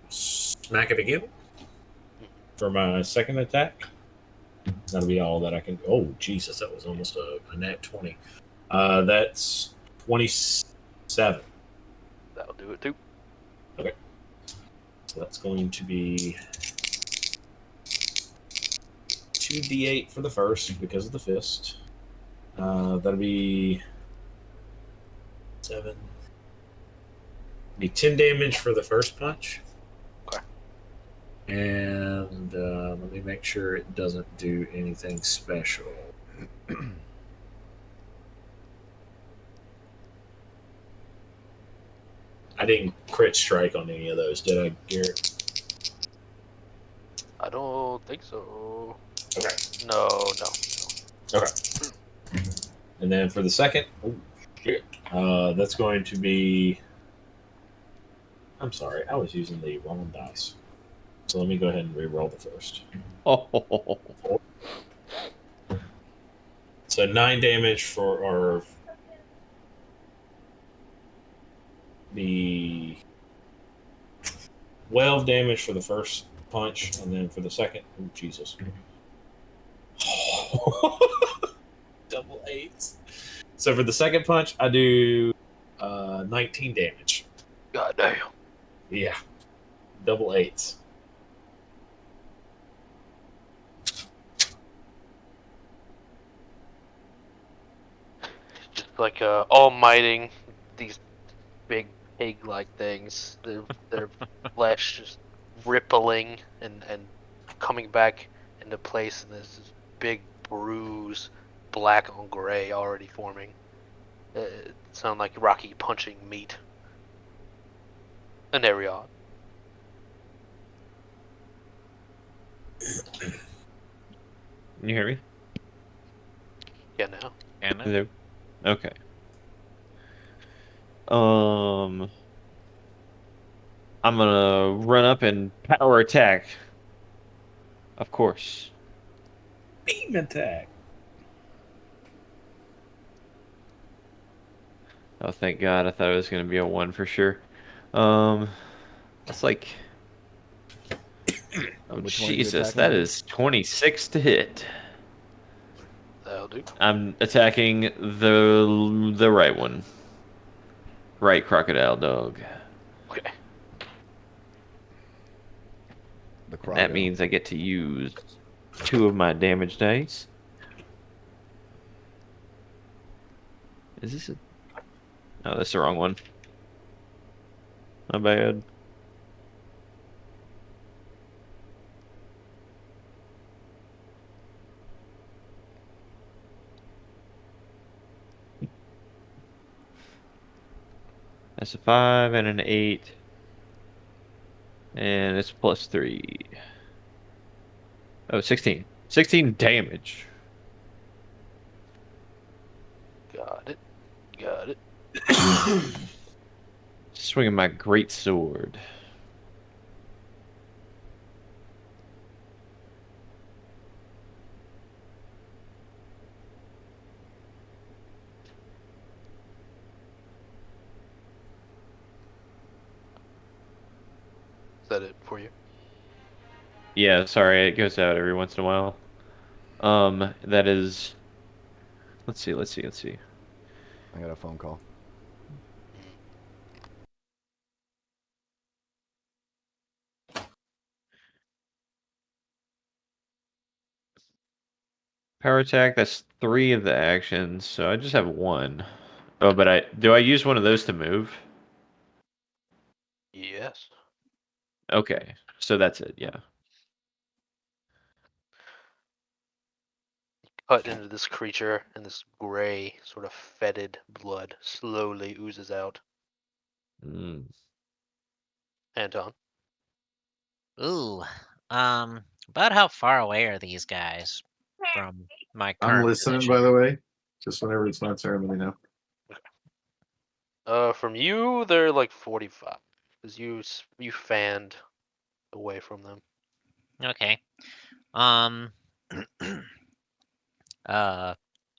Speaker 7: smack it again for my second attack. That'll be all that I can. Oh, Jesus, that was almost a nat 20. That's 27.
Speaker 2: That'll do it too.
Speaker 7: Okay. So that's going to be 2d8 for the first because of the fist. That'll be 7. Be 10 damage for the first punch.
Speaker 2: Okay.
Speaker 7: And let me make sure it doesn't do anything special. I didn't crit strike on any of those, did I, Garrett?
Speaker 2: I don't think so.
Speaker 7: Okay.
Speaker 2: No.
Speaker 7: Okay. And then for the second, that's going to be. I'm sorry, I was using the wrong dice. So let me go ahead and re-roll the first.
Speaker 6: Oh,
Speaker 7: So 9 damage or the 12 damage for the first punch, and then for the second, oh Jesus, double 8s. So for the second punch, I do 19 damage.
Speaker 2: God damn.
Speaker 7: Yeah, double 8s.
Speaker 2: Just like almighting these big pig-like things. Their flesh just rippling and coming back into place, and there's this big bruise, black on gray, already forming. It sounds like Rocky punching meat. And there we are.
Speaker 6: can you hear me?
Speaker 2: Yeah, now.
Speaker 4: And
Speaker 6: Hello. Okay. Um, I'm gonna run up and power attack. Of course.
Speaker 7: Beam attack.
Speaker 6: Oh, thank God! I thought it was gonna be a 1 for sure. That's like, oh
Speaker 1: Which one are you
Speaker 6: Jesus,
Speaker 1: attacking
Speaker 6: that
Speaker 1: again?
Speaker 6: is 26 to hit.
Speaker 2: That'll do.
Speaker 6: I'm attacking the right one. Right crocodile dog.
Speaker 2: Okay.
Speaker 1: The
Speaker 6: And that
Speaker 1: crocodile.
Speaker 6: means I get to use 2 of my damage dice. Is this a... Oh, that's the wrong one. My bad. That's a 5 and an 8. And it's +3. Oh, 16. 16 damage.
Speaker 2: Got it. Got it.
Speaker 6: Swinging my great sword.
Speaker 2: Is that it for you?
Speaker 6: Yeah, sorry, it goes out every once in a while. That is... Let's see.
Speaker 1: I got a phone call.
Speaker 6: Power attack, that's 3 of the actions, so I just have 1. Oh, but do I use one of those to move?
Speaker 2: Yes.
Speaker 6: Okay, so that's it, yeah.
Speaker 2: Cut into this creature, and this gray, sort of fetid blood slowly oozes out.
Speaker 6: Mm.
Speaker 2: Anton.
Speaker 5: Ooh. About how far away are these guys from my
Speaker 3: I'm
Speaker 5: current
Speaker 3: listening,
Speaker 5: position?
Speaker 3: by the way. Just whenever it's my turn, let me know.
Speaker 2: From you, they're like 45, because you fanned away from them.
Speaker 5: Okay. Um. I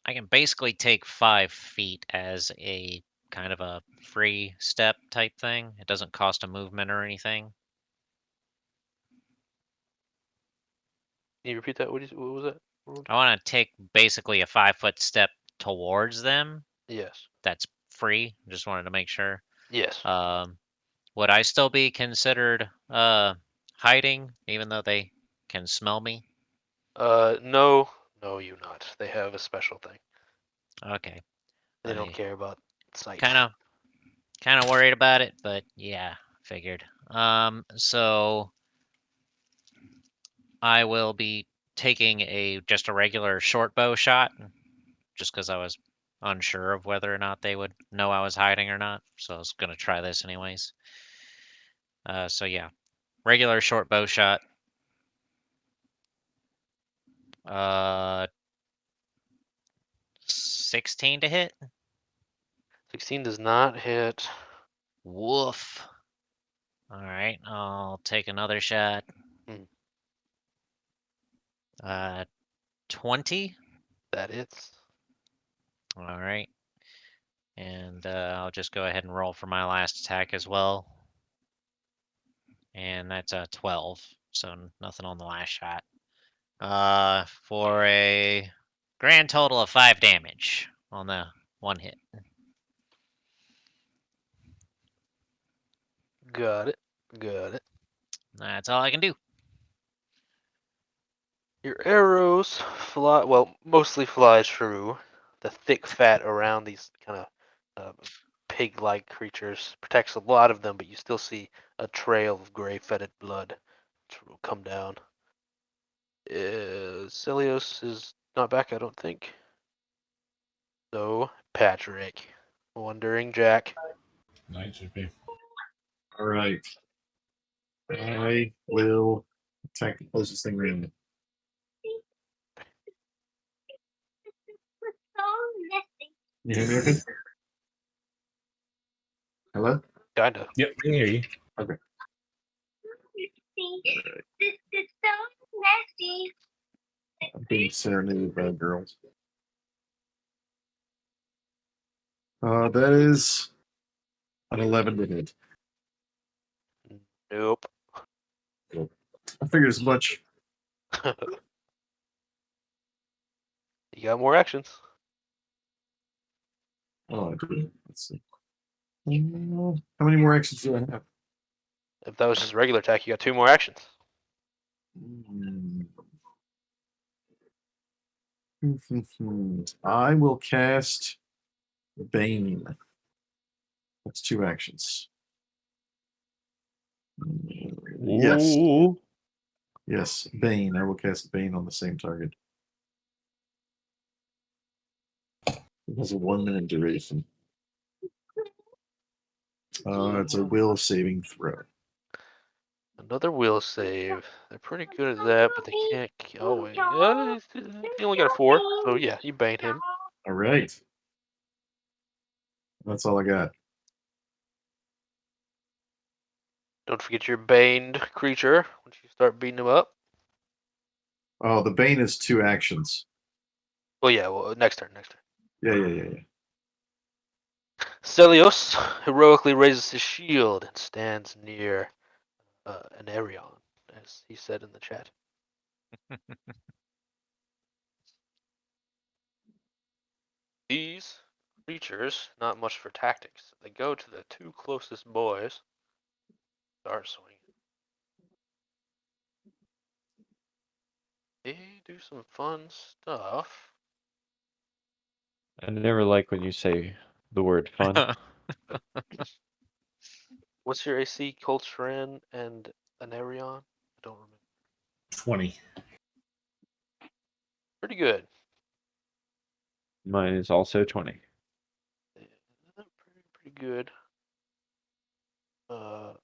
Speaker 5: can basically take 5 feet as a kind of a free step type thing. It doesn't cost a movement or anything.
Speaker 2: Can you repeat that? What was that?
Speaker 5: I want to take basically a 5-foot step towards them.
Speaker 2: Yes.
Speaker 5: That's free. Just wanted to make sure.
Speaker 2: Yes.
Speaker 5: Would I still be considered hiding, even though they can smell me?
Speaker 2: No, you not. They have a special thing.
Speaker 5: Okay.
Speaker 2: They don't
Speaker 5: I
Speaker 2: care about sight.
Speaker 5: kind of worried about it, but yeah, figured. So I will be taking just a regular short bow shot, just because I was unsure of whether or not they would know I was hiding or not. So I was gonna try this anyways. So yeah, regular short bow shot. 16 to hit.
Speaker 2: 16 does not hit.
Speaker 5: Woof. All right, I'll take another shot.
Speaker 2: Hmm.
Speaker 5: 20.
Speaker 2: That hits.
Speaker 5: All right, and I'll just go ahead and roll for my last attack as well. And that's a 12, so nothing on the last shot. For a grand total of 5 damage on the one hit.
Speaker 2: Got it. Got it.
Speaker 5: That's all I can do.
Speaker 2: Your arrows fly, well, mostly flies through the thick fat around these kind of pig-like creatures. Protects a lot of them, but you still see a trail of gray fetid blood which will come down. Celios is not back, I don't think. So, Patrick. Wandering Jack.
Speaker 7: Night should be.
Speaker 3: All right. I will attack the closest thing around me. You hear me okay? Hello?
Speaker 2: Kinda.
Speaker 7: Yep, I can hear you.
Speaker 3: Okay. I'm being serenaded by girls. That is an 11 to hit.
Speaker 2: Nope.
Speaker 3: I figured as much.
Speaker 2: You got more actions.
Speaker 3: Oh, I do. Let's see. How many more actions do I have?
Speaker 2: If that was just a regular attack, you got 2 more actions.
Speaker 3: I will cast Bane. That's 2 actions. Yes.
Speaker 6: Ooh.
Speaker 3: Yes, Bane. I will cast Bane on the same target. It has a 1-minute duration. It's a will saving throw.
Speaker 2: Another will save. They're pretty good at that, but they can't. Oh wait, he only got a 4, so yeah, you bait him.
Speaker 3: All right. That's all I got.
Speaker 2: Don't forget your baned creature once you start beating him up.
Speaker 3: Oh, the Bane is 2 actions.
Speaker 2: Well, yeah. Well, next turn.
Speaker 3: Yeah.
Speaker 2: Celios heroically raises his shield and stands near an Arion, as he said in the chat. These creatures, not much for tactics. They go to the 2 closest boys. Start swinging. They do some fun stuff.
Speaker 6: I never like when you say the word fun.
Speaker 2: What's your AC, Coltrane, and Anarion? I don't remember.
Speaker 7: 20.
Speaker 2: Pretty good.
Speaker 6: Mine is also 20.
Speaker 2: Yeah, pretty good.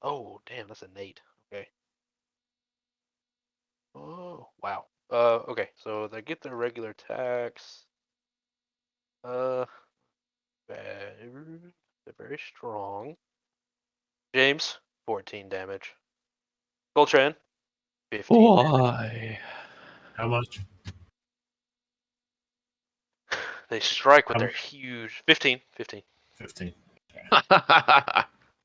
Speaker 2: Oh, damn, that's a Nate. Okay. Oh, wow. Okay, so they get their regular attacks. They're very strong. James, 14 damage. Coltrane, 15 damage.
Speaker 6: Why?
Speaker 7: How much?
Speaker 2: They strike with
Speaker 7: How
Speaker 2: their
Speaker 7: much?
Speaker 2: huge 15.
Speaker 7: 15.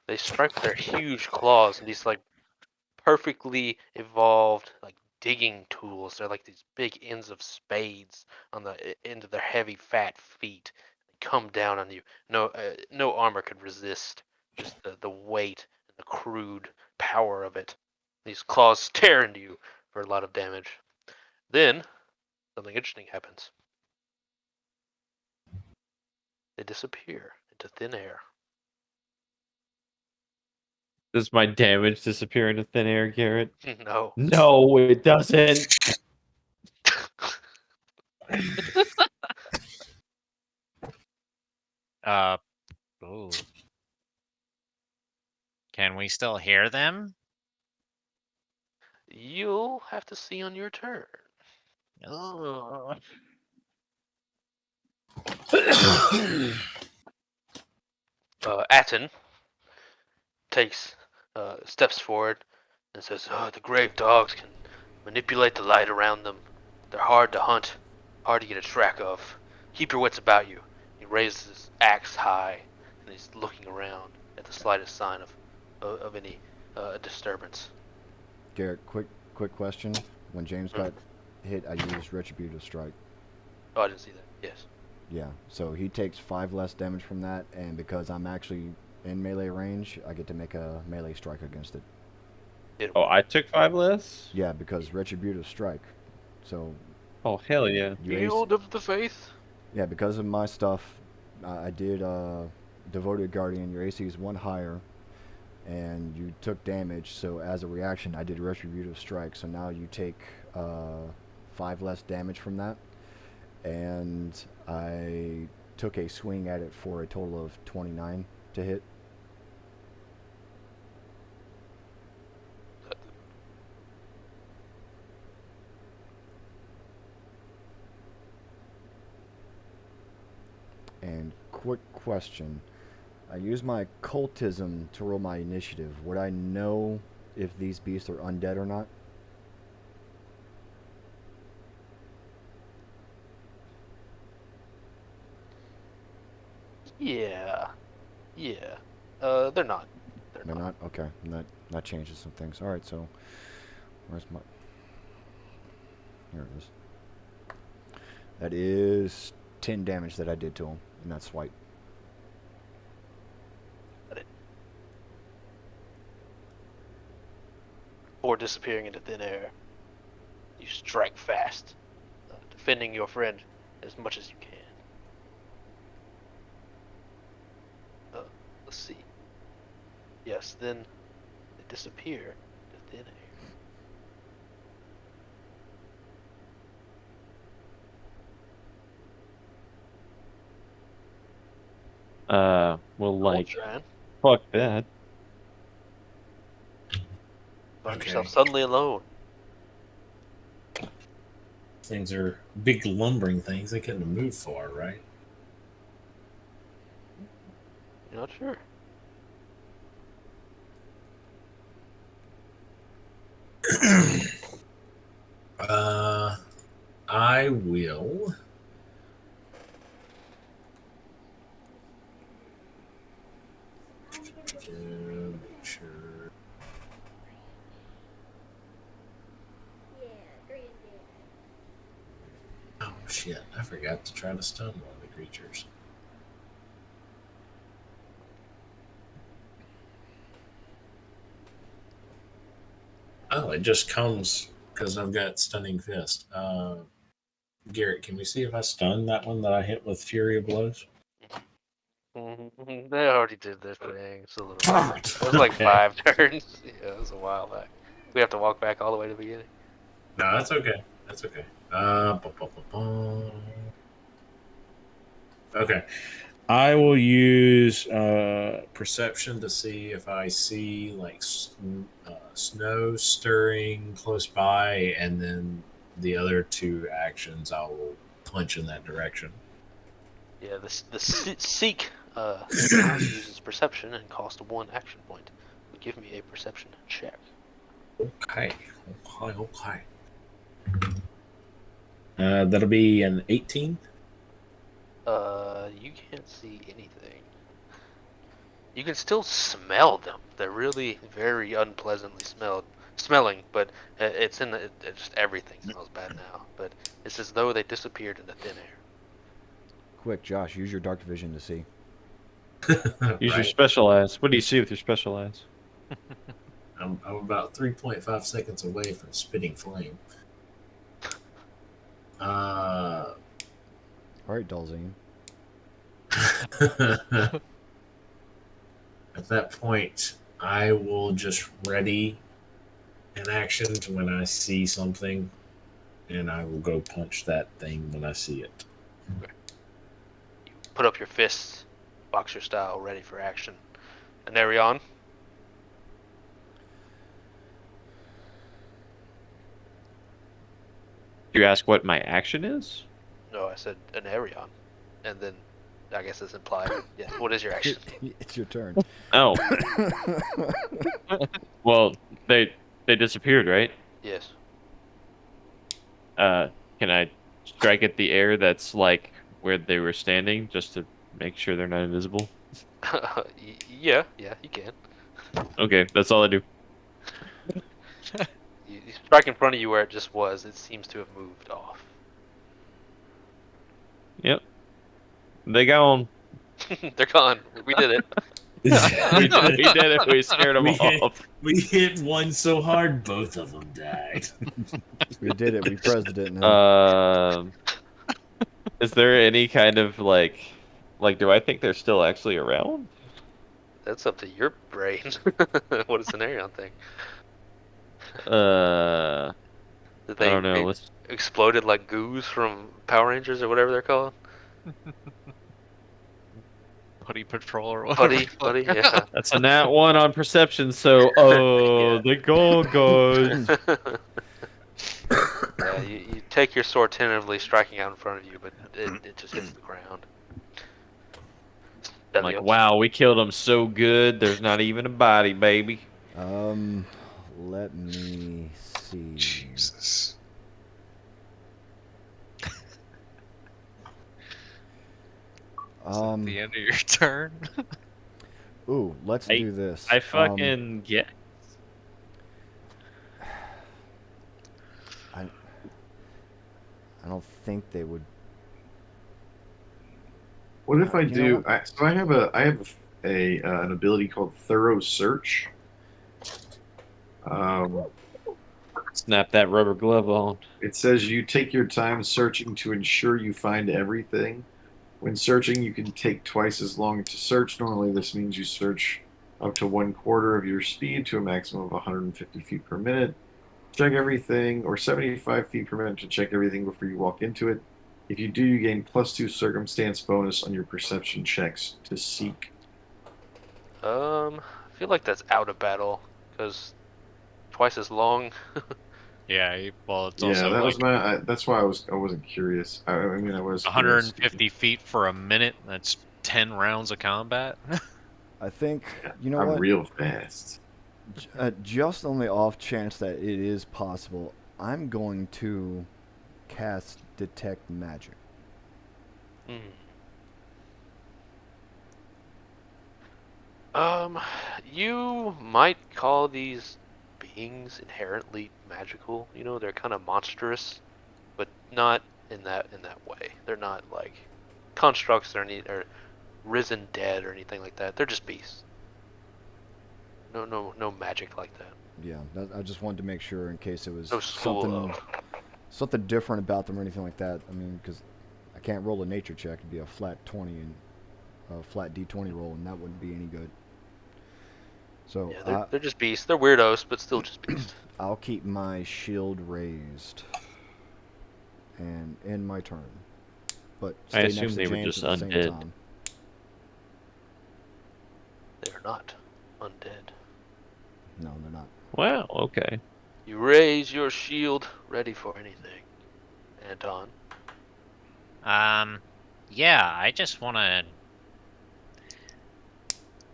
Speaker 2: They strike with their huge claws and these like perfectly evolved like digging tools. They're like these big ends of spades on the end of their heavy fat feet. They come down on you. No armor could resist just the weight and the crude power of it. These claws tear into you for a lot of damage. Then something interesting happens. They disappear into thin air.
Speaker 6: Does my damage disappear into thin air, Garrett?
Speaker 2: No.
Speaker 6: No, it doesn't.
Speaker 5: Ooh. Can we still hear them?
Speaker 2: You'll have to see on your turn.
Speaker 5: Ooh.
Speaker 2: Atten takes steps forward and says, "The grave dogs can manipulate the light around them. They're hard to hunt, hard to get a track of. Keep your wits about you." He raises his axe high and he's looking around at the slightest sign of any disturbance.
Speaker 1: Garrett, quick question. When James
Speaker 2: Hmm.
Speaker 1: got hit, I used Retributive Strike.
Speaker 2: Oh, I didn't see that. Yes.
Speaker 1: Yeah, so he takes 5 less damage from that, and because I'm actually in melee range, I get to make a melee strike against it.
Speaker 2: Hit him.
Speaker 6: Oh, I took 5 less?
Speaker 1: Yeah, because Retributive Strike. So
Speaker 6: Oh, hell yeah.
Speaker 1: your ace.
Speaker 2: Field of the Faith.
Speaker 1: Yeah, because of my stuff, I did Devoted Guardian. Your AC is 1 higher, and you took damage. So as a reaction, I did Retributive Strike. So now you take 5 less damage from that, and I took a swing at it for a total of 29 to hit. And quick question. I use my cultism to roll my initiative. Would I know if these beasts are undead or not?
Speaker 2: Yeah. Yeah. They're not. They're
Speaker 1: They're
Speaker 2: not.
Speaker 1: not? Okay. And that changes some things. Alright, so where's my here it is. That is 10 damage that I did to him in that swipe.
Speaker 2: Got it. Before disappearing into thin air, you strike fast, defending your friend as much as you can. Let's see. Yes, then they disappear into thin air.
Speaker 6: Well, like,
Speaker 2: Coltrane,
Speaker 6: fuck that.
Speaker 2: find
Speaker 7: Okay.
Speaker 2: yourself suddenly alone.
Speaker 7: Things are big lumbering things. They couldn't move far, right?
Speaker 2: You're not sure.
Speaker 7: I will. Make sure. Oh shit! I forgot to try to stun one of the creatures. Oh, it just comes because I've got stunning fist. Garrett, can we see if I stun that one that I hit with Fury of Blows?
Speaker 2: They already did this thing. It's a little.
Speaker 7: Damn it.
Speaker 2: It was like
Speaker 7: Okay.
Speaker 2: 5 turns. Yeah, it was a while back. We have to walk back all the way to the beginning.
Speaker 7: No, that's okay. That's okay. Okay. I will use perception to see if I see like snow stirring close by, and then the other 2 actions I will punch in that direction.
Speaker 2: Yeah, seek skill uses perception and costs 1 action point. So give me a perception check.
Speaker 7: Okay. That'll be an 18.
Speaker 2: You can't see anything. You can still smell them. They're really very unpleasantly smelling, but it's just everything smells bad now. But it's as though they disappeared into thin air.
Speaker 1: Quick, Josh, use your dark vision to see.
Speaker 6: Use your
Speaker 7: Right.
Speaker 6: special eyes. What do you see with your special eyes?
Speaker 7: I'm about 3.5 seconds away from spitting flame.
Speaker 1: All right, Dalzine.
Speaker 7: At that point, I will just ready an action to when I see something, and I will go punch that thing when I see it.
Speaker 2: You put up your fists, boxer style, ready for action. And Arion,
Speaker 6: You ask what my action is?
Speaker 2: no, I said an Arion, and then I guess it's implied. Yes. What is your action?
Speaker 1: It's your turn.
Speaker 6: Oh, well, they disappeared, right?
Speaker 2: Yes.
Speaker 6: Can I strike at the air that's like where they were standing, just to make sure they're not invisible?
Speaker 2: Yeah, you can.
Speaker 6: Okay, that's all I do.
Speaker 2: You strike in front of you where it just was. It seems to have moved off.
Speaker 6: Yep. They gone.
Speaker 2: They're gone. We did it.
Speaker 6: We did it. We scared them
Speaker 7: We hit-
Speaker 6: off.
Speaker 7: We hit one so hard, both of them died.
Speaker 1: We did it. We president now.
Speaker 6: Is there any kind of like, do I think they're still actually around?
Speaker 2: That's up to your brain. What does an Arion think?
Speaker 6: I
Speaker 2: Did
Speaker 6: don't know.
Speaker 2: they
Speaker 6: Let's.
Speaker 2: exploded like goos from Power Rangers or whatever they're called?
Speaker 4: Buddy Patrol or whatever.
Speaker 2: Buddy, yeah.
Speaker 6: That's a nat 1 on perception. So,
Speaker 2: Yeah.
Speaker 6: the goal goes.
Speaker 2: Yeah, you take your sword tentatively, striking out in front of you, but it just hits the ground.
Speaker 6: I'm like,
Speaker 2: Delios.
Speaker 6: wow, we killed them so good. There's not even a body, baby.
Speaker 1: Let me see.
Speaker 4: Jesus. Is that the end of your turn?
Speaker 1: Ooh, let's do this.
Speaker 6: I fucking get.
Speaker 1: I don't think they would.
Speaker 3: What if I
Speaker 1: You know
Speaker 3: do?
Speaker 1: what?
Speaker 3: So I have an ability called Thorough Search.
Speaker 6: Snap that rubber glove on.
Speaker 3: It says you take your time searching to ensure you find everything. When searching, you can take twice as long to search. Normally, this means you search up to 1/4 of your speed to a maximum of 150 feet per minute. Check everything, or 75 feet per minute to check everything before you walk into it. If you do, you gain +2 circumstance bonus on your perception checks to seek.
Speaker 2: I feel like that's out of battle because twice as long.
Speaker 4: Yeah, well, it's
Speaker 3: Yeah,
Speaker 4: also
Speaker 3: that
Speaker 4: like
Speaker 3: was my. That's why I wasn't curious. I mean, I was curious.
Speaker 4: 150 feet for a minute. That's 10 rounds of combat.
Speaker 1: I think.
Speaker 3: Yeah,
Speaker 1: You know
Speaker 3: I'm
Speaker 1: what?
Speaker 3: real fast.
Speaker 1: Just on the off chance that it is possible, I'm going to cast Detect Magic.
Speaker 2: You might call these beings inherently magical. You know, they're kind of monstrous, but not in that way. They're not like constructs or risen dead or anything like that. They're just beasts. No magic like that.
Speaker 1: Yeah, I just wanted to make sure in case it was
Speaker 2: No school
Speaker 1: something different about them or anything like that. I mean, because I can't roll a nature check; it'd be a flat 20 and a flat D20 roll, and that wouldn't be any good. So
Speaker 2: Yeah, they're just beasts. They're weirdos, but still just beasts.
Speaker 1: I'll keep my shield raised and end my turn, but
Speaker 6: I
Speaker 1: stay
Speaker 6: assume
Speaker 1: next to
Speaker 6: they were
Speaker 1: James
Speaker 6: just
Speaker 1: at the same
Speaker 6: undead.
Speaker 1: time.
Speaker 2: They are not undead.
Speaker 1: No, they're not.
Speaker 6: Wow. Okay.
Speaker 2: You raise your shield, ready for anything. Anton.
Speaker 5: Yeah, I just want to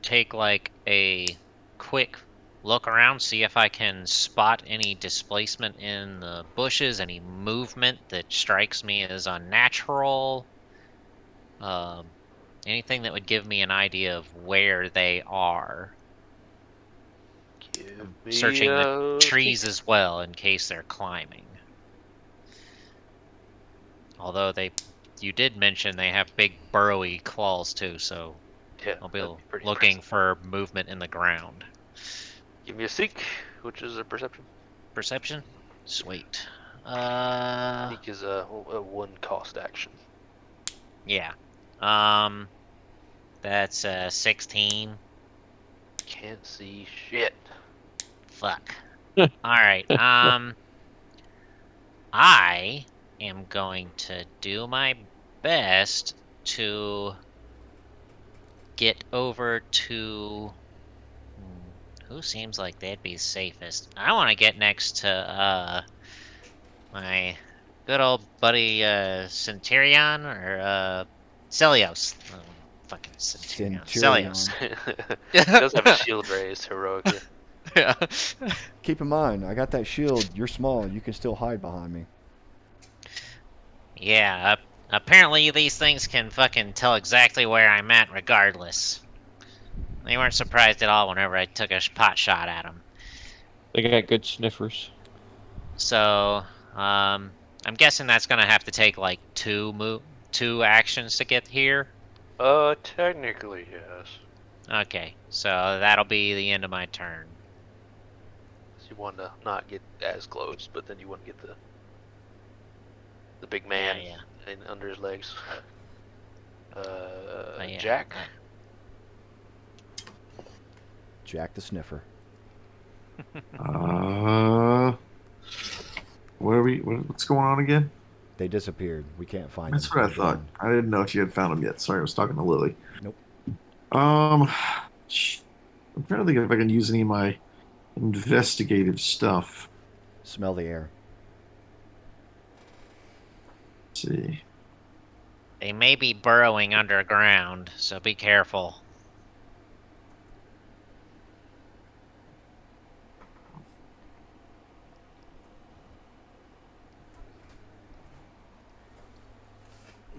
Speaker 5: take like a quick look around, see if I can spot any displacement in the bushes, any movement that strikes me as unnatural. Anything that would give me an idea of where they are.
Speaker 2: Give
Speaker 5: I'm
Speaker 2: me
Speaker 5: searching the
Speaker 2: a
Speaker 5: trees
Speaker 2: sneak.
Speaker 5: as well in case they're climbing. Although you did mention they have big burrowy claws too, so
Speaker 2: Yeah,
Speaker 5: I'll be
Speaker 2: that'd be pretty
Speaker 5: looking
Speaker 2: impressive.
Speaker 5: for movement in the ground.
Speaker 2: Give me a seek, which is a perception.
Speaker 5: Perception? Sweet.
Speaker 2: Seek is a one cost action.
Speaker 5: Yeah. That's 16.
Speaker 2: Can't see shit.
Speaker 5: Fuck. Alright, I am going to do my best to get over to who seems like they'd be safest. I want to get next to my good old buddy Centurion or Celios. Oh, fucking Centurion. Celios.
Speaker 1: Centurion.
Speaker 2: Does have a shield raised heroically.
Speaker 5: Yeah.
Speaker 1: Keep in mind, I got that shield. You're small. You can still hide behind me.
Speaker 5: Yeah, apparently these things can fucking tell exactly where I'm at regardless. They weren't surprised at all whenever I took a pot shot at them.
Speaker 6: They got good sniffers.
Speaker 5: So, I'm guessing that's gonna have to take like two actions to get here.
Speaker 2: Technically, yes.
Speaker 5: Okay, so that'll be the end of my turn.
Speaker 2: So you want to not get as close, but then you want to get the big man
Speaker 5: Yeah.
Speaker 2: under his legs.
Speaker 5: Yeah.
Speaker 2: Jack.
Speaker 1: Jack the Sniffer.
Speaker 3: What's going on again?
Speaker 1: They disappeared. We can't find
Speaker 3: That's
Speaker 1: them.
Speaker 3: what I
Speaker 1: They're
Speaker 3: thought.
Speaker 1: gone.
Speaker 3: I didn't know if you had found them yet. Sorry, I was talking to Lily.
Speaker 1: Nope.
Speaker 3: I'm trying to think if I can use any of my investigative stuff.
Speaker 1: Smell the air.
Speaker 3: Let's see.
Speaker 5: They may be burrowing underground, so be careful.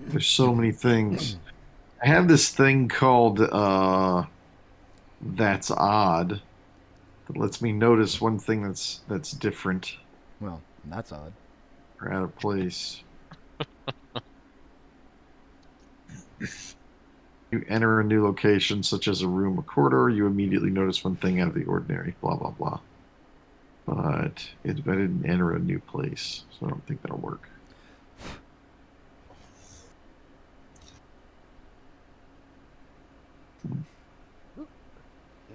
Speaker 3: There's so many things. I have this thing called That's Odd that lets me notice one thing that's different
Speaker 1: Well, that's odd.
Speaker 3: or out of place. You enter a new location, such as a room or corridor, you immediately notice one thing out of the ordinary. Blah blah blah. But I didn't enter a new place, so I don't think that'll work.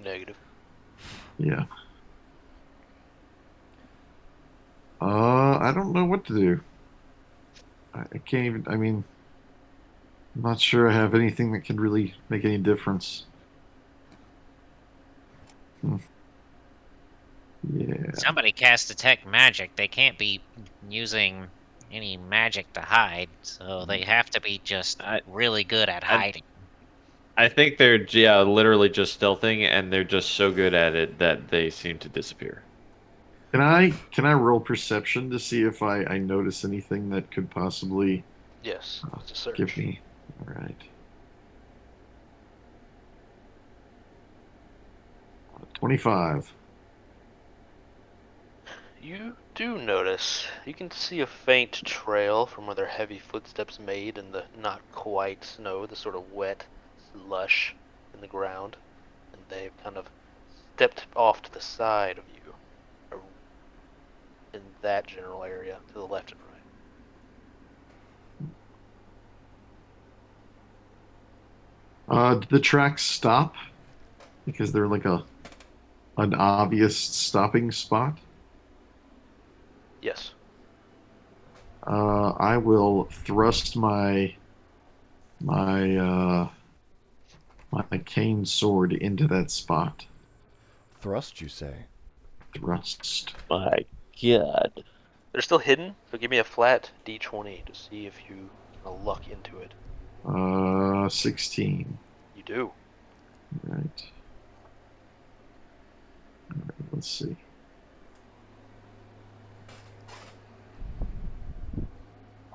Speaker 2: Negative.
Speaker 3: Yeah. I don't know what to do. I can't even. I mean, I'm not sure I have anything that can really make any difference. Yeah.
Speaker 5: Somebody cast detect magic. They can't be using any magic to hide, so they have to be just really good at hiding.
Speaker 6: I think they're literally just stealthing, and they're just so good at it that they seem to disappear.
Speaker 3: Can I roll perception to see if I notice anything that could possibly
Speaker 2: Yes. It's a search.
Speaker 3: give me? All right. 25.
Speaker 2: You do notice. You can see a faint trail from where their heavy footsteps made in the not quite snow, the sort of wet slush in the ground. And they've kind of stepped off to the side of you. in that general area to the left and right.
Speaker 3: Do the tracks stop? Because they're like an obvious stopping spot.
Speaker 2: Yes.
Speaker 3: I will thrust my cane sword into that spot.
Speaker 1: Thrust, you say?
Speaker 3: Thrust.
Speaker 6: My God.
Speaker 2: They're still hidden, so give me a flat d20 to see if you can luck into it.
Speaker 3: 16.
Speaker 2: You do.
Speaker 3: Right. Let's see.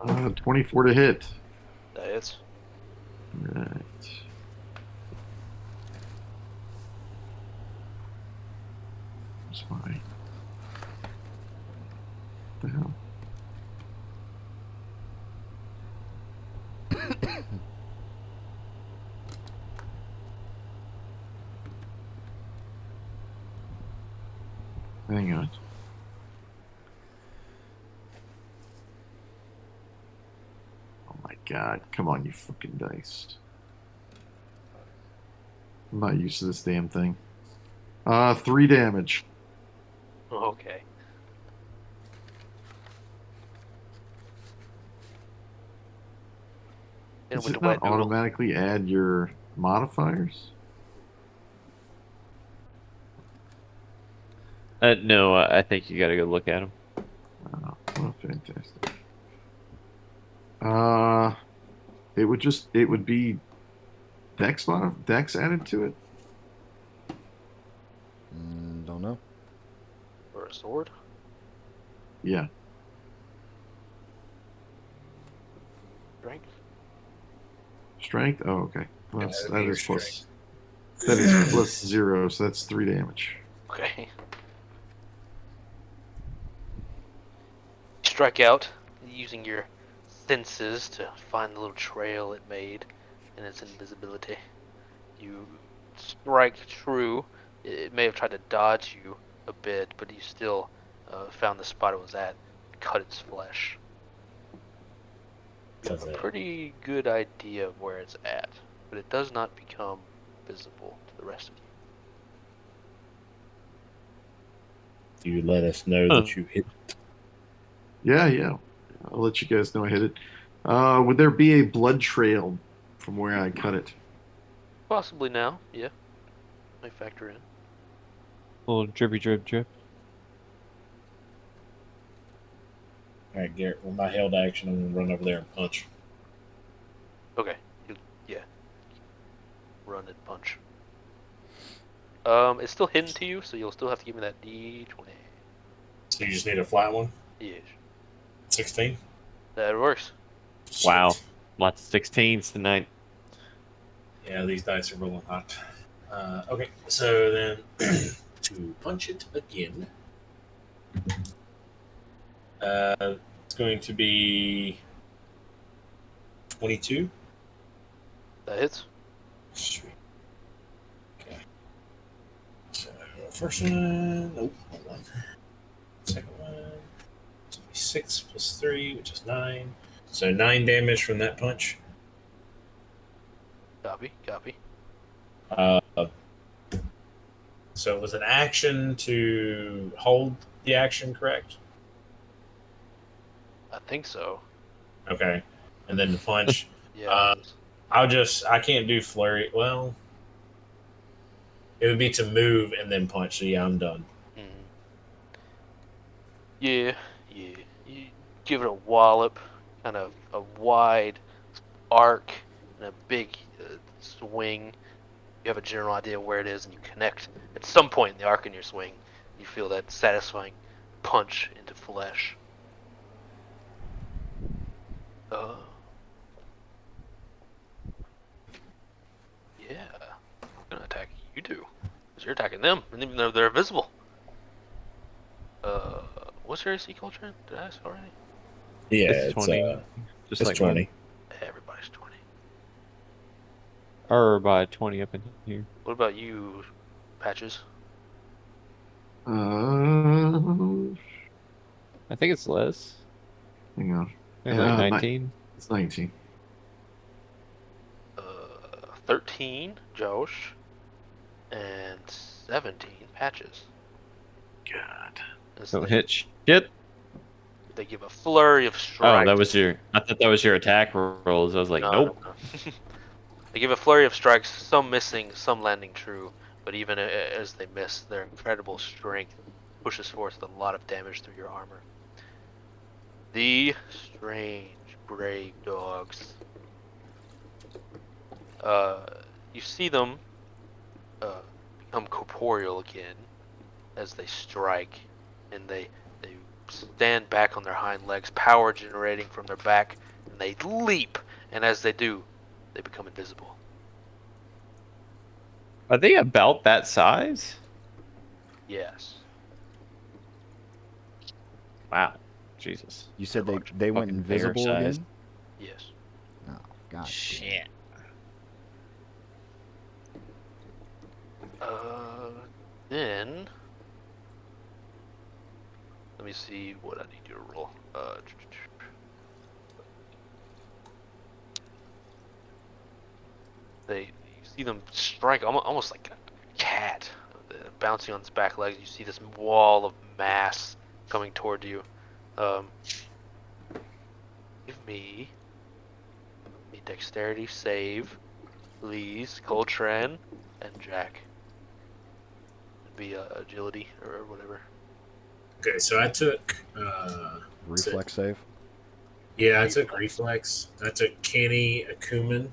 Speaker 3: Uh, 24 to hit.
Speaker 2: That is.
Speaker 3: Right. Where's my... What the hell? Hang on. Oh my god. Come on, you fucking dice. I'm not used to this damn thing. 3 damage.
Speaker 2: Okay. And
Speaker 3: Does
Speaker 2: with
Speaker 3: it
Speaker 2: the wet
Speaker 3: not
Speaker 2: noodle.
Speaker 3: automatically add your modifiers?
Speaker 6: No, I think you got to go look at them.
Speaker 3: Oh, well, fantastic. It would be Dex added to it?
Speaker 1: Don't know.
Speaker 2: Or a sword.
Speaker 3: Yeah.
Speaker 2: Strength.
Speaker 3: Strength? Oh, okay. Well,
Speaker 7: Yeah,
Speaker 3: that
Speaker 7: your
Speaker 3: is plus.
Speaker 7: strength.
Speaker 3: That is plus 0, so that's 3 damage.
Speaker 2: Okay. Strike out using your senses to find the little trail it made in its invisibility. You strike true. It may have tried to dodge you a bit, but you still found the spot it was at, cut its flesh. You have a pretty good idea of where it's at, but it does not become visible to the rest of you.
Speaker 7: You let us know
Speaker 6: Huh.
Speaker 7: that you hit.
Speaker 3: Yeah. I'll let you guys know I hit it. Would there be a blood trail from where I cut it?
Speaker 2: Possibly now, yeah. May factor in.
Speaker 6: Little drippy drip drip.
Speaker 7: All right, Garrett. With my held action, I'm gonna run over there and punch.
Speaker 2: Okay. Yeah. Run and punch. It's still hidden to you, so you'll still have to give me that d20.
Speaker 7: So you just need a flat one.
Speaker 2: Yes.
Speaker 7: 16.
Speaker 2: That works.
Speaker 6: Wow.
Speaker 7: Sweet.
Speaker 6: Lots of 16s tonight.
Speaker 7: Yeah, these dice are rolling hot. Okay, so then to punch it again, it's going to be 22.
Speaker 2: That hits.
Speaker 7: Sweet. Okay. So first one, nope, hold on. Second one, it's going to be 6 plus 3, which is 9. So 9 damage from that punch.
Speaker 2: Copy.
Speaker 7: Uh, so it was an action to hold the action, correct?
Speaker 2: I think so.
Speaker 7: Okay. And then the punch.
Speaker 2: Yeah, it is.
Speaker 7: I can't do flurry. Well, it would be to move and then punch. So yeah, I'm done.
Speaker 2: Mm-hmm. Yeah. You give it a wallop, kind of a wide arc and a big swing. You have a general idea where it is, and you connect at some point in the arc in your swing. You feel that satisfying punch into flesh. Yeah. I'm gonna attack you two, because you're attacking them, and even though they're invisible. What's your AC, Coltrane? Did I ask already?
Speaker 7: Yeah,
Speaker 6: It's 20. Just
Speaker 7: it's
Speaker 6: like
Speaker 7: 20.
Speaker 6: mine.
Speaker 2: Everybody's 20.
Speaker 6: Or by 20 up in here.
Speaker 2: What about you, Patches?
Speaker 3: Uh,
Speaker 6: I think it's less.
Speaker 3: Hang on.
Speaker 6: I think like 19.
Speaker 3: It's 19.
Speaker 2: 13, Josh, and 17, Patches.
Speaker 3: God.
Speaker 2: As
Speaker 6: Don't
Speaker 2: they,
Speaker 6: hit shit.
Speaker 2: they give a flurry of
Speaker 6: Oh,
Speaker 2: strikes.
Speaker 6: that was your. I thought that was your attack rolls. I was like,
Speaker 2: No,
Speaker 6: nope.
Speaker 2: no. They give a flurry of strikes, some missing, some landing true, but even as they miss, their incredible strength pushes forth a lot of damage through your armor. The strange brave dogs. You see them become corporeal again as they strike, and they stand back on their hind legs, power generating from their back, and they leap, and as they do, they become invisible.
Speaker 6: Are they about that size?
Speaker 2: Yes.
Speaker 6: Wow. Jesus.
Speaker 1: You said
Speaker 2: They're
Speaker 1: they
Speaker 2: large.
Speaker 1: they went
Speaker 6: Fucking bear
Speaker 1: invisible
Speaker 6: size.
Speaker 1: again?
Speaker 2: Yes.
Speaker 1: Oh, god damn.
Speaker 5: Shit.
Speaker 2: Then let me see what I need you to roll. You see them strike almost like a cat, bouncing on its back legs. You see this wall of mass coming toward you. Give me a dexterity save, please, Coltrane and Jack. It'd be agility or whatever.
Speaker 7: Okay, so I took.
Speaker 1: Reflex save.
Speaker 7: Yeah, I took reflex. I took canny acumen,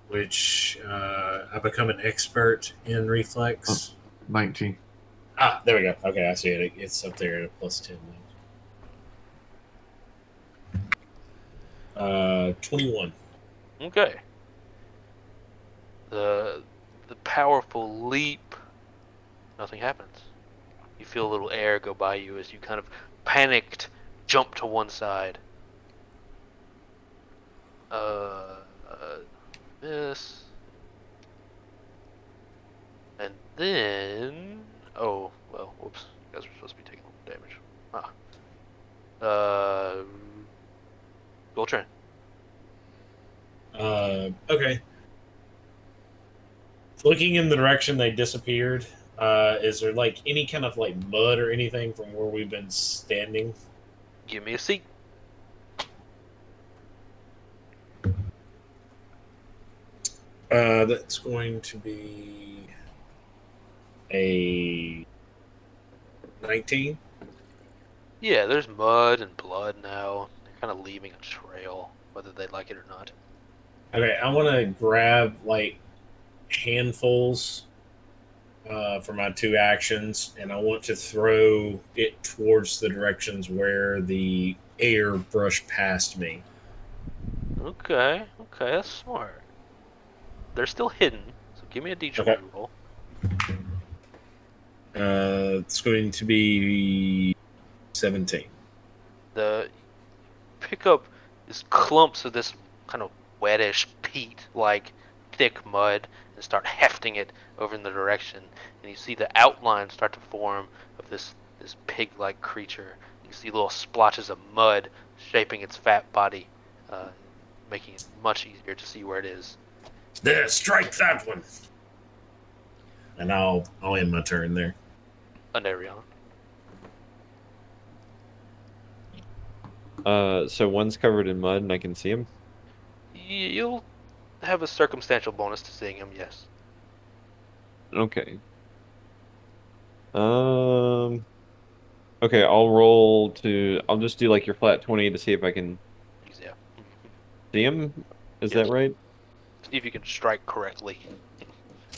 Speaker 7: which I become an expert in reflex.
Speaker 3: 19.
Speaker 7: Ah, there we go. Okay, I see it. It's up there at a plus 10. 21.
Speaker 2: Okay. The powerful leap. Nothing happens. You feel a little air go by you as you kind of panicked jump to one side. This. And then. Oh, well, whoops. You guys are supposed to be taking damage. Coltrane.
Speaker 7: Okay. Looking in the direction they disappeared, is there like any kind of like mud or anything from where we've been standing?
Speaker 2: Give me a seat.
Speaker 7: That's going to be a 19.
Speaker 2: Yeah, there's mud and blood now. They're kind of leaving a trail, whether they like it or not.
Speaker 7: Okay, I want to grab like handfuls for my 2 actions, and I want to throw it towards the directions where the air brushed past me.
Speaker 2: Okay, that's smart. They're still hidden, so give me a d20
Speaker 7: Okay.
Speaker 2: roll.
Speaker 7: It's going to be 17.
Speaker 2: You pick up this clumps of this kind of wettish peat, like thick mud, and start hefting it over in the direction. And you see the outline start to form of this pig-like creature. You see little splotches of mud shaping its fat body, making it much easier to see where it is.
Speaker 7: There, strike that one. And I'll end my turn there.
Speaker 2: Anarion.
Speaker 6: So one's covered in mud and I can see him.
Speaker 2: You'll have a circumstantial bonus to seeing him, yes.
Speaker 6: Okay. Um. Okay, I'll roll to. I'll just do like your flat 20 to see if I can
Speaker 2: Yeah.
Speaker 6: see him. Is
Speaker 2: Yes.
Speaker 6: that right?
Speaker 2: See if you can strike correctly,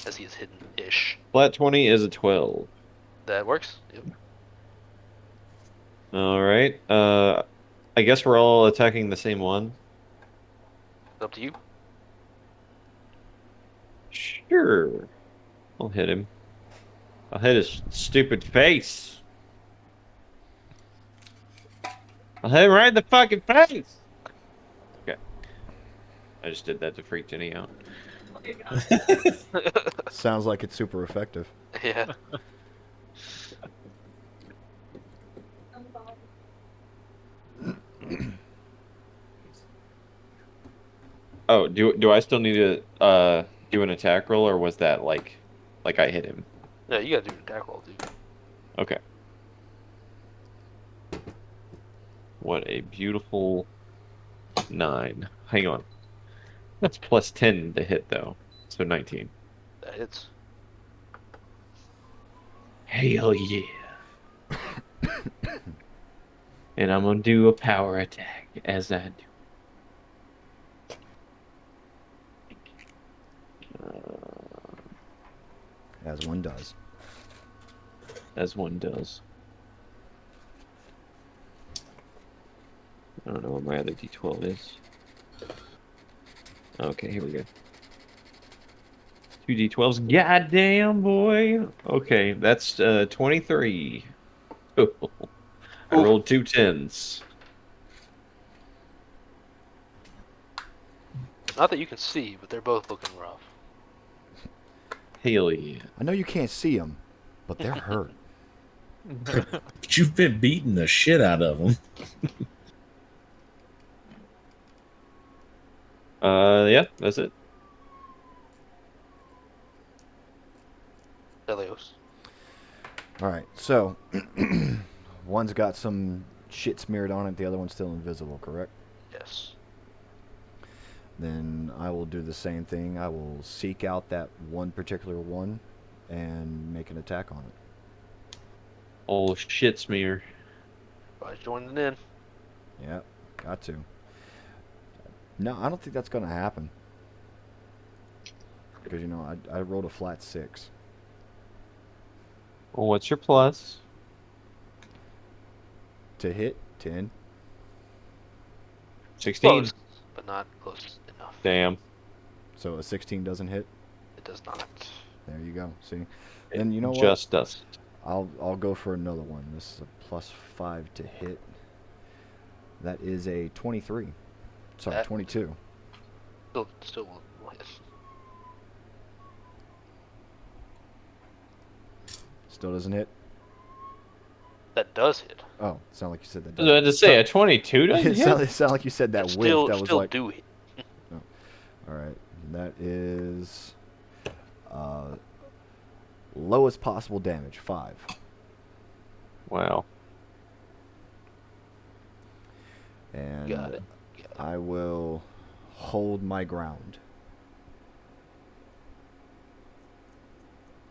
Speaker 2: as he is hidden-ish.
Speaker 6: Flat 20 is a 12.
Speaker 2: That works? Yep.
Speaker 6: All right. I guess we're all attacking the same one.
Speaker 2: It's up to you.
Speaker 6: Sure. I'll hit him. I'll hit his stupid face. I'll hit him right in the fucking face. Okay. I just did that to freak Jenny out.
Speaker 1: Sounds like it's super effective.
Speaker 2: Yeah.
Speaker 6: Oh, do I still need to do an attack roll, or was that like I hit him?
Speaker 2: Yeah, you gotta do an attack roll, dude.
Speaker 6: Okay. What a beautiful 9. Hang on. That's plus 10 to hit though, so 19.
Speaker 2: That hits.
Speaker 6: Hell yeah! And I'm gonna do a power attack as I do.
Speaker 1: As one does.
Speaker 6: As one does. I don't know what my other d12 is. Okay, here we go. 2d12s. Goddamn, boy. Okay, that's 23. I rolled 2 10s.
Speaker 2: Not that you can see, but they're both looking rough.
Speaker 6: Hell yeah.
Speaker 1: I know you can't see them, but they're hurt.
Speaker 7: But you've been beating the shit out of them.
Speaker 6: Yeah, that's it.
Speaker 2: Delios.
Speaker 1: All right, so one's got some shit smeared on it, the other one's still invisible, correct?
Speaker 2: Yes.
Speaker 1: Then I will do the same thing. I will seek out that one particular one and make an attack on it.
Speaker 6: Oh, shit smear.
Speaker 2: By joining in.
Speaker 1: Yeah, got to. No, I don't think that's going to happen. Because, you know, I rolled a flat 6.
Speaker 6: Well, what's your plus?
Speaker 1: To hit, 10.
Speaker 6: 16.
Speaker 2: Close, but not close enough.
Speaker 6: Damn.
Speaker 1: So a 16 doesn't hit.
Speaker 2: It does not.
Speaker 1: There you go. See? Then you know what?
Speaker 6: Just does.
Speaker 1: I'll go for another one. This is a plus 5 to hit. That is a 23. Sorry,
Speaker 2: That-
Speaker 1: 22.
Speaker 2: Still will hit.
Speaker 1: Still doesn't hit.
Speaker 2: That does hit.
Speaker 1: Oh, sound like you said that.
Speaker 6: I was about to say, a 22 doesn't
Speaker 1: It
Speaker 6: hit?
Speaker 1: sounded like you said that
Speaker 2: It
Speaker 1: whiff.
Speaker 2: still,
Speaker 1: That was
Speaker 2: still
Speaker 1: like.
Speaker 2: do hit.
Speaker 1: All right, that is lowest possible damage, 5.
Speaker 6: Wow.
Speaker 1: And
Speaker 2: Got it.
Speaker 1: I will hold my ground.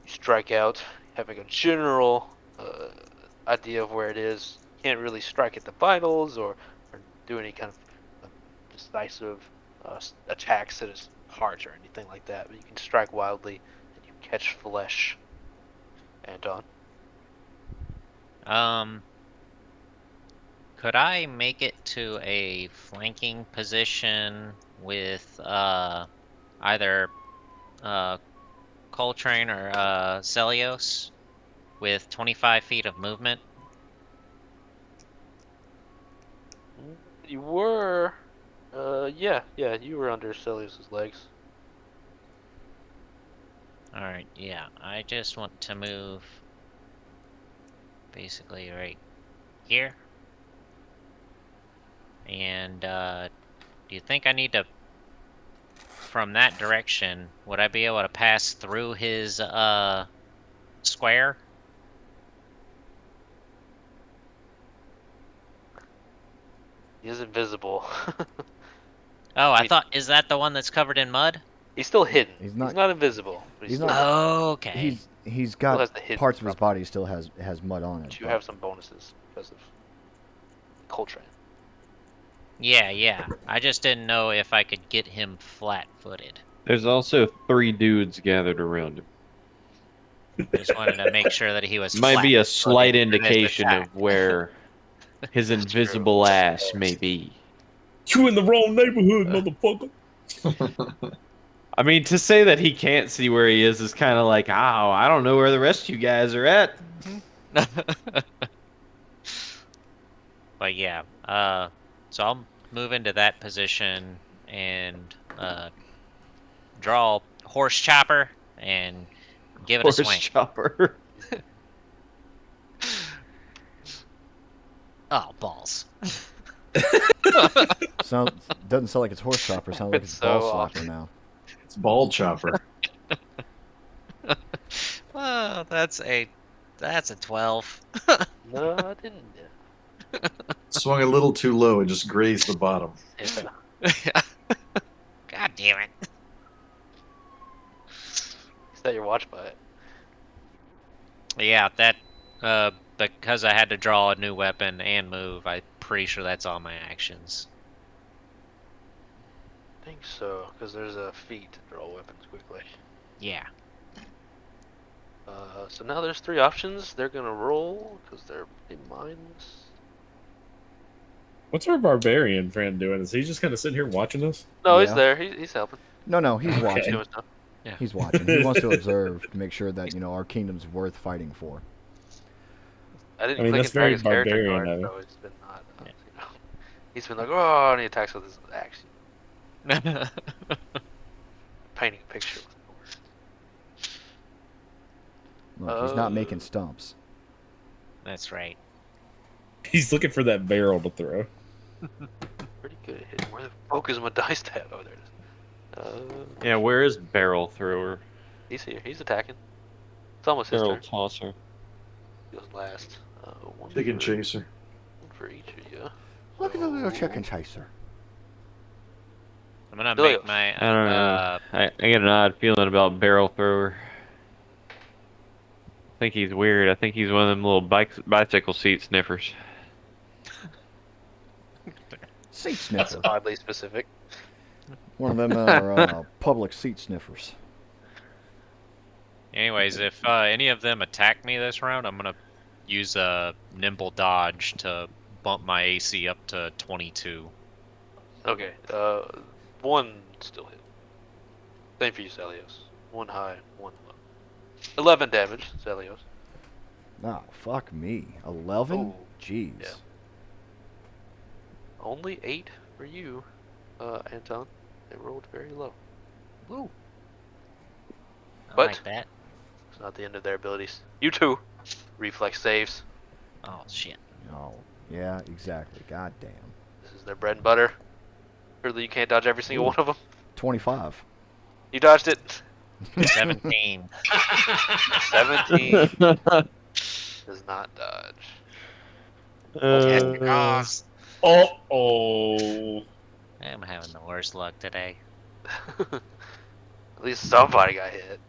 Speaker 2: You strike out, having a general idea of where it is. You can't really strike at the vitals or do any kind of decisive attacks at his heart or anything like that. But you can strike wildly and you catch flesh. Anton.
Speaker 5: Could I make it to a flanking position with either Coltrane or Celios with 25 feet of movement?
Speaker 2: You were, yeah, you were under Celius's legs.
Speaker 5: Alright, yeah. I just want to move basically right here. And do you think I need to, from that direction, would I be able to pass through his square?
Speaker 2: He is invisible.
Speaker 5: Oh, I
Speaker 2: mean-
Speaker 5: thought, is that the one that's covered in mud?
Speaker 2: He's still hidden.
Speaker 1: He's
Speaker 2: He's
Speaker 1: not-
Speaker 2: not invisible. But
Speaker 1: he's
Speaker 2: still
Speaker 1: not-
Speaker 2: hidden.
Speaker 5: Oh, okay.
Speaker 1: He's
Speaker 2: Still
Speaker 1: got
Speaker 2: has the hidden
Speaker 1: parts of his
Speaker 2: property.
Speaker 1: body still has mud on it.
Speaker 2: But you
Speaker 1: but-
Speaker 2: have some bonuses because of Coltrane.
Speaker 5: Yeah. I just didn't know if I could get him flat-footed.
Speaker 6: There's also 3 dudes gathered around him.
Speaker 5: Just wanted to make sure that he was
Speaker 6: Might be a
Speaker 5: flat-footed
Speaker 6: slight
Speaker 5: for this
Speaker 6: indication
Speaker 5: attack.
Speaker 6: of where his
Speaker 2: That's
Speaker 6: invisible ass may be.
Speaker 7: You in the wrong neighborhood, motherfucker.
Speaker 6: I mean, to say that he can't see where he is kind of like, oh, I don't know where the rest of you guys are at.
Speaker 5: But yeah, so I'll move into that position and draw horse chopper and give it a
Speaker 6: Horse
Speaker 5: swing.
Speaker 6: chopper.
Speaker 5: Oh, balls.
Speaker 1: So Doesn't sound like it's horse chopper. Sounds like
Speaker 2: It's
Speaker 1: it's ball
Speaker 2: so
Speaker 1: slapper
Speaker 2: awesome.
Speaker 1: now.
Speaker 3: It's ball chopper.
Speaker 5: Oh, that's a 12.
Speaker 2: No, I didn't.
Speaker 3: Swung a little too low and just grazed the bottom.
Speaker 2: Yeah.
Speaker 5: God damn it.
Speaker 2: Set your watch by it.
Speaker 5: Yeah, that because I had to draw a new weapon and move, I'm pretty sure that's all my actions.
Speaker 2: I think so, because there's a feat to draw weapons quickly.
Speaker 5: Yeah.
Speaker 2: So now there's 3 options. They're gonna roll because they're in mines.
Speaker 7: What's our barbarian friend doing? Is he just kind of sitting here watching us?
Speaker 2: No, he's
Speaker 1: Yeah.
Speaker 2: there. He's helping.
Speaker 1: No, he's
Speaker 7: Okay.
Speaker 2: He's
Speaker 1: watching.
Speaker 2: doing stuff.
Speaker 5: Yeah.
Speaker 1: He's watching. He wants to observe to make sure that our kingdom's worth fighting for.
Speaker 2: I didn't
Speaker 7: I mean,
Speaker 2: click
Speaker 7: that's
Speaker 2: and drag
Speaker 7: very
Speaker 2: his character
Speaker 7: barbarian
Speaker 2: card,
Speaker 7: of him.
Speaker 2: so it's been not. He's been like, oh, and he attacks with his axe. Painting a picture with no words.
Speaker 1: Look, he's not making stumps.
Speaker 5: That's right.
Speaker 7: He's looking for that barrel to throw.
Speaker 2: Pretty good at hitting. Where the fuck is my dice tab? Oh, there it is.
Speaker 6: Yeah, where is barrel thrower?
Speaker 2: He's here. He's attacking. It's almost his
Speaker 6: Barrel
Speaker 2: turn.
Speaker 6: tosser.
Speaker 2: He goes last. One
Speaker 3: Chicken
Speaker 2: for,
Speaker 3: chaser.
Speaker 2: one for each of you.
Speaker 1: Look at the little chicken chaser.
Speaker 5: I'm gonna
Speaker 2: Billy.
Speaker 5: make my
Speaker 6: I don't know. I get an odd feeling about barrel thrower. I think he's weird. I think he's one of them little bicycle seat sniffers.
Speaker 1: Seat
Speaker 2: That's
Speaker 1: sniffer.
Speaker 2: oddly specific.
Speaker 1: One of them are public seat sniffers.
Speaker 5: Anyways, if any of them attack me this round, I'm gonna use a nimble dodge to bump my AC up to 22.
Speaker 2: Okay. One still hit. Same for you, Celios. One high, one low. 11 damage, Celios.
Speaker 1: Oh, fuck me. 11?
Speaker 2: Ooh,
Speaker 1: Jeez.
Speaker 2: yeah. Only 8 for you, Anton. They rolled very low.
Speaker 5: Woo. I
Speaker 2: But-
Speaker 5: like that.
Speaker 2: It's not the end of their abilities. You too. Reflex saves.
Speaker 5: Oh shit.
Speaker 1: Oh, yeah, exactly. God damn.
Speaker 2: This is their bread and butter. Surely you can't dodge every single
Speaker 1: Ooh.
Speaker 2: one of them.
Speaker 1: 25.
Speaker 2: You dodged it.
Speaker 5: 17.
Speaker 2: 17 does not dodge.
Speaker 7: Oh.
Speaker 5: I'm having the worst luck today.
Speaker 2: At least somebody got hit.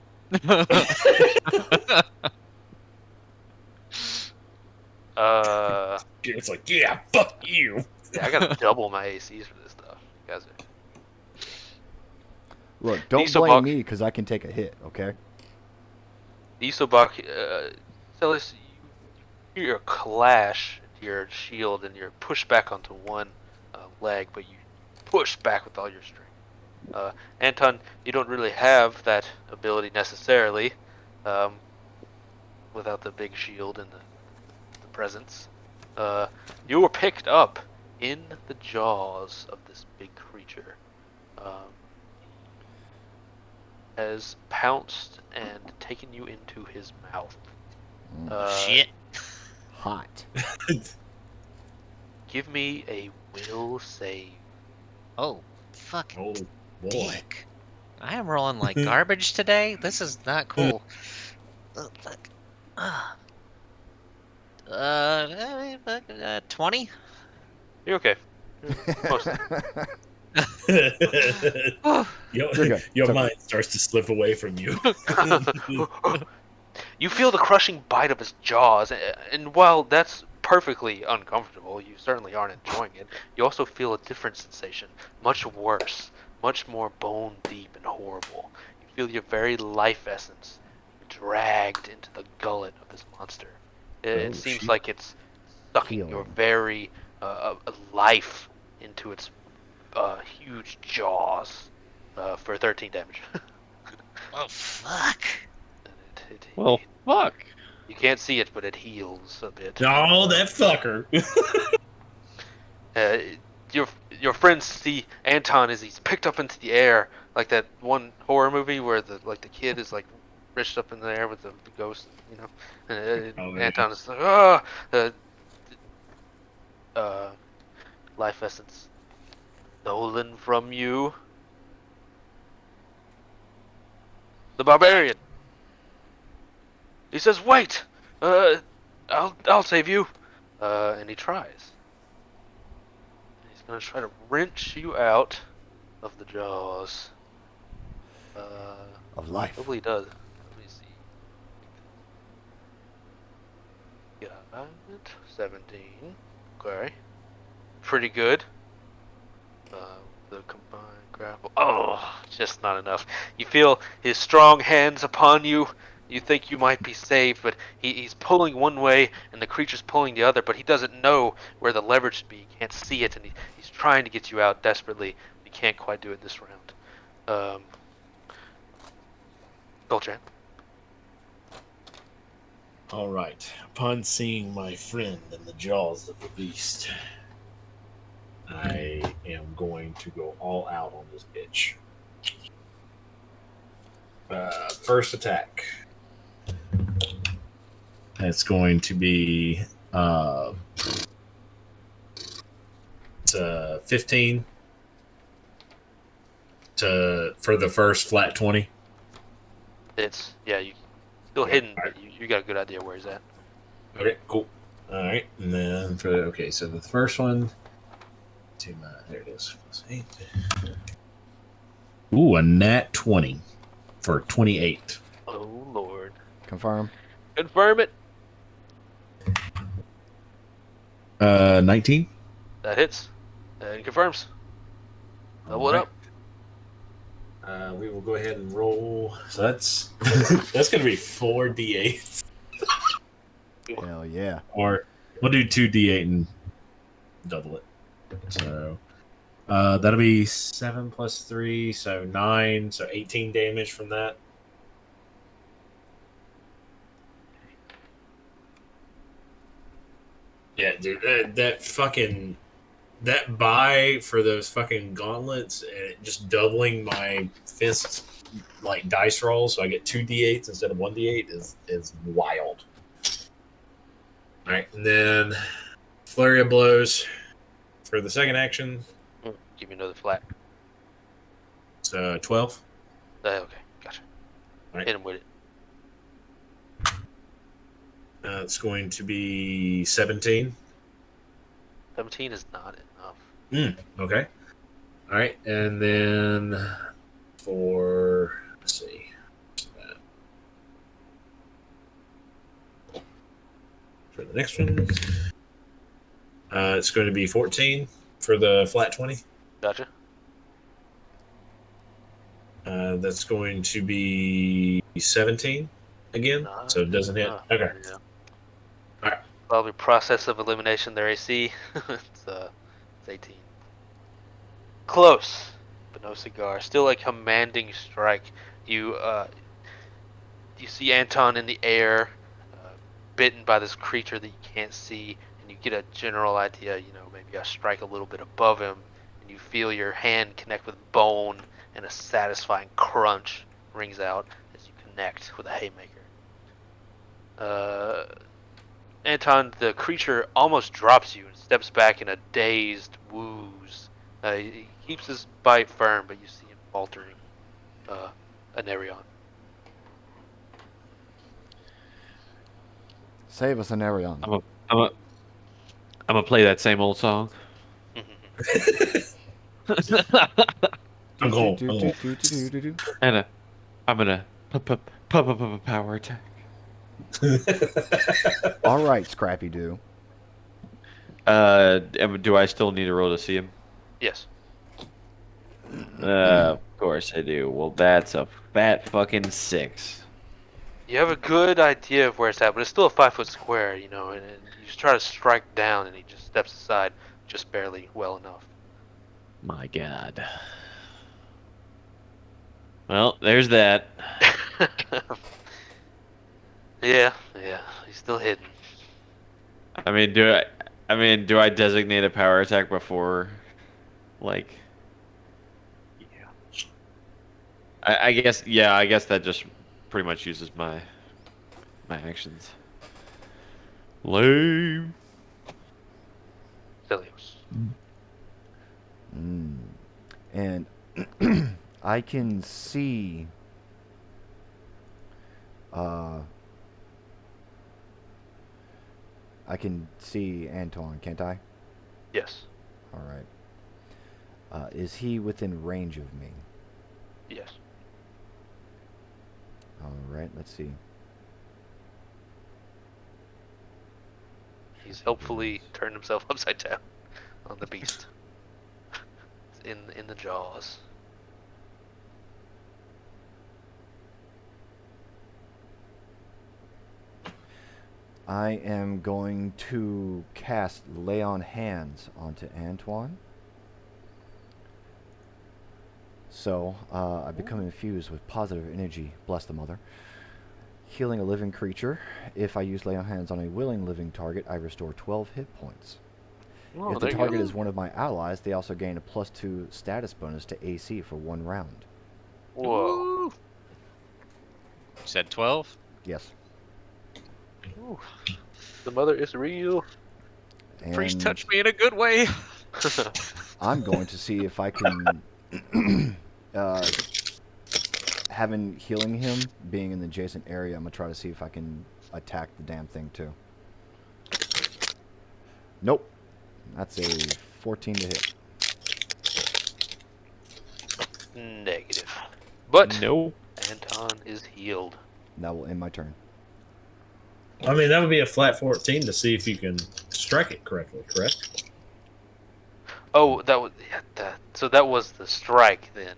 Speaker 7: It's like, yeah, fuck you.
Speaker 2: Yeah, I gotta double my ACs for this stuff. You guys are...
Speaker 1: Look, don't
Speaker 2: Diesel
Speaker 1: blame
Speaker 2: Buck.
Speaker 1: me because I can take a hit, okay?
Speaker 2: Dieselbuck, Celis, you hear a clash to your shield and you're pushed back onto one leg, but you push back with all your strength. Anton, you don't really have that ability necessarily without the big shield and the presence. You were picked up in the jaws of this big creature. Has pounced and taken you into his mouth.
Speaker 5: Shit.
Speaker 1: Hot.
Speaker 2: Give me a will save.
Speaker 5: Oh, fucking
Speaker 7: Oh, boy.
Speaker 5: dick. I am rolling like garbage today. This is not cool. Fuck. 20?
Speaker 2: You're okay. Mostly.
Speaker 1: You're good.
Speaker 7: Your
Speaker 1: It's okay.
Speaker 7: mind starts to slip away from you.
Speaker 2: You feel the crushing bite of his jaws, and while that's perfectly uncomfortable, you certainly aren't enjoying it, you also feel a different sensation, much worse, much more bone deep and horrible. You feel your very life essence dragged into the gullet of this monster. It
Speaker 7: Oh,
Speaker 2: seems
Speaker 7: shit.
Speaker 2: like it's sucking your
Speaker 1: Healing.
Speaker 2: very life into its huge jaws for 13 damage.
Speaker 5: Oh, fuck.
Speaker 6: Well, fuck.
Speaker 2: You can't see it, but it heals a bit.
Speaker 7: No, that fucker.
Speaker 2: Your friends see Anton as he's picked up into the air, like that one horror movie where the kid is like reached up in the air with the ghost, you know. And
Speaker 7: Oh, yeah.
Speaker 2: Anton is like, life essence stolen from you. The barbarian. He says, "Wait, I'll save you." And he tries. He's gonna try to wrench you out of the jaws.
Speaker 1: Of life.
Speaker 2: Hopefully he does. Let me see. Got it. 17. Okay. Pretty good. The combined grapple. Oh, just not enough. You feel his strong hands upon you. You think you might be safe, but he's pulling one way and the creature's pulling the other, but he doesn't know where the leverage should be. He can't see it, and he's trying to get you out desperately. He can't quite do it this round. Golchan.
Speaker 7: All right. Upon seeing my friend in the jaws of the beast, I am going to go all out on this bitch. First attack. It's going to be 15 for the first flat 20.
Speaker 2: It's, yeah, you still hidden, but you got a good idea where he's at.
Speaker 7: Okay, cool. All right, and then so the first one there it is. +8. Ooh, a nat 20 for 28.
Speaker 2: Oh Lord.
Speaker 1: Confirm.
Speaker 2: Confirm it.
Speaker 7: 19.
Speaker 2: That hits. And confirms. Double it
Speaker 7: All
Speaker 2: up.
Speaker 7: We will go ahead and roll. So that's that's going to be 4d8.
Speaker 1: Hell yeah.
Speaker 7: Or we'll do 2d8 and double it. So that'll be 7 plus 3, so 9, so 18 damage from that. Yeah, dude, that buy for those fucking gauntlets and it just doubling my fist like dice rolls, so I get 2d8s instead of 1d8 is wild. All right, and then flurry of blows for the second action.
Speaker 2: Give me another flat.
Speaker 7: It's 12.
Speaker 2: Okay, gotcha.
Speaker 7: Right.
Speaker 2: Hit him with it.
Speaker 7: It's going to be 17.
Speaker 2: 17 is not enough.
Speaker 7: Okay. All right, and then for let's see. For the next one, it's going to be 14 for the flat 20.
Speaker 2: Gotcha.
Speaker 7: That's going to be 17 again, so it doesn't hit. Okay.
Speaker 2: Yeah.
Speaker 7: All right.
Speaker 2: Probably process of elimination, their AC. it's 18. Close, but no cigar. Still a commanding strike. You see Anton in the air, bitten by this creature that you can't see, and you get a general idea. Maybe I strike a little bit above him, and you feel your hand connect with bone, and a satisfying crunch rings out as you connect with a haymaker. Anton, the creature almost drops you and steps back in a dazed wooze. He keeps his bite firm, but you see him faltering. Anarion.
Speaker 1: Save us, Anarion.
Speaker 6: I'm gonna play that same old song.
Speaker 7: I'm going.
Speaker 6: And I'm gonna power attack.
Speaker 1: All right, Scrappy Doo.
Speaker 6: Do I still need to roll to see him?
Speaker 2: Yes.
Speaker 6: Of course I do. Well, that's a fat fucking 6.
Speaker 2: You have a good idea of where it's at, but it's still a 5-foot square, and you just try to strike down, and he just steps aside, just barely, well enough.
Speaker 6: My God. Well, there's that.
Speaker 2: Yeah, he's still hidden.
Speaker 6: I mean, do I designate a power attack before, like?
Speaker 2: Yeah.
Speaker 6: I guess, yeah. I guess that just pretty much uses my actions. Lame.
Speaker 2: Stelios.
Speaker 1: And I can see. I can see Anton, can't I?
Speaker 2: Yes.
Speaker 1: All right. Is he within range of me?
Speaker 2: Yes.
Speaker 1: All right. Let's see.
Speaker 2: He's helpfully turned himself upside down on the beast. in the jaws.
Speaker 1: I am going to cast Lay on Hands onto Antoine. So, I become infused with positive energy, bless the mother, healing a living creature. If I use Lay on Hands on a willing living target, I restore 12 hit points.
Speaker 2: Oh,
Speaker 1: If the
Speaker 2: there you
Speaker 1: target
Speaker 2: go.
Speaker 1: is one of my allies, they also gain a +2 status bonus to AC for 1 round.
Speaker 2: Whoa.
Speaker 4: Ooh. You said 12?
Speaker 1: Yes.
Speaker 2: Ooh. The mother is real.
Speaker 4: The priest
Speaker 1: And
Speaker 4: touched me in a good way.
Speaker 1: I'm going to see if I can, uh, having healing him, being in the adjacent area, I'm going to try to see if I can attack the damn thing too. Nope. That's a 14 to hit.
Speaker 2: Negative. But
Speaker 6: Nope.
Speaker 2: Anton is healed.
Speaker 1: That will end my turn.
Speaker 7: I mean, that would be a flat 14 to see if you can strike it correctly, correct?
Speaker 2: Oh, that was so that was the strike then.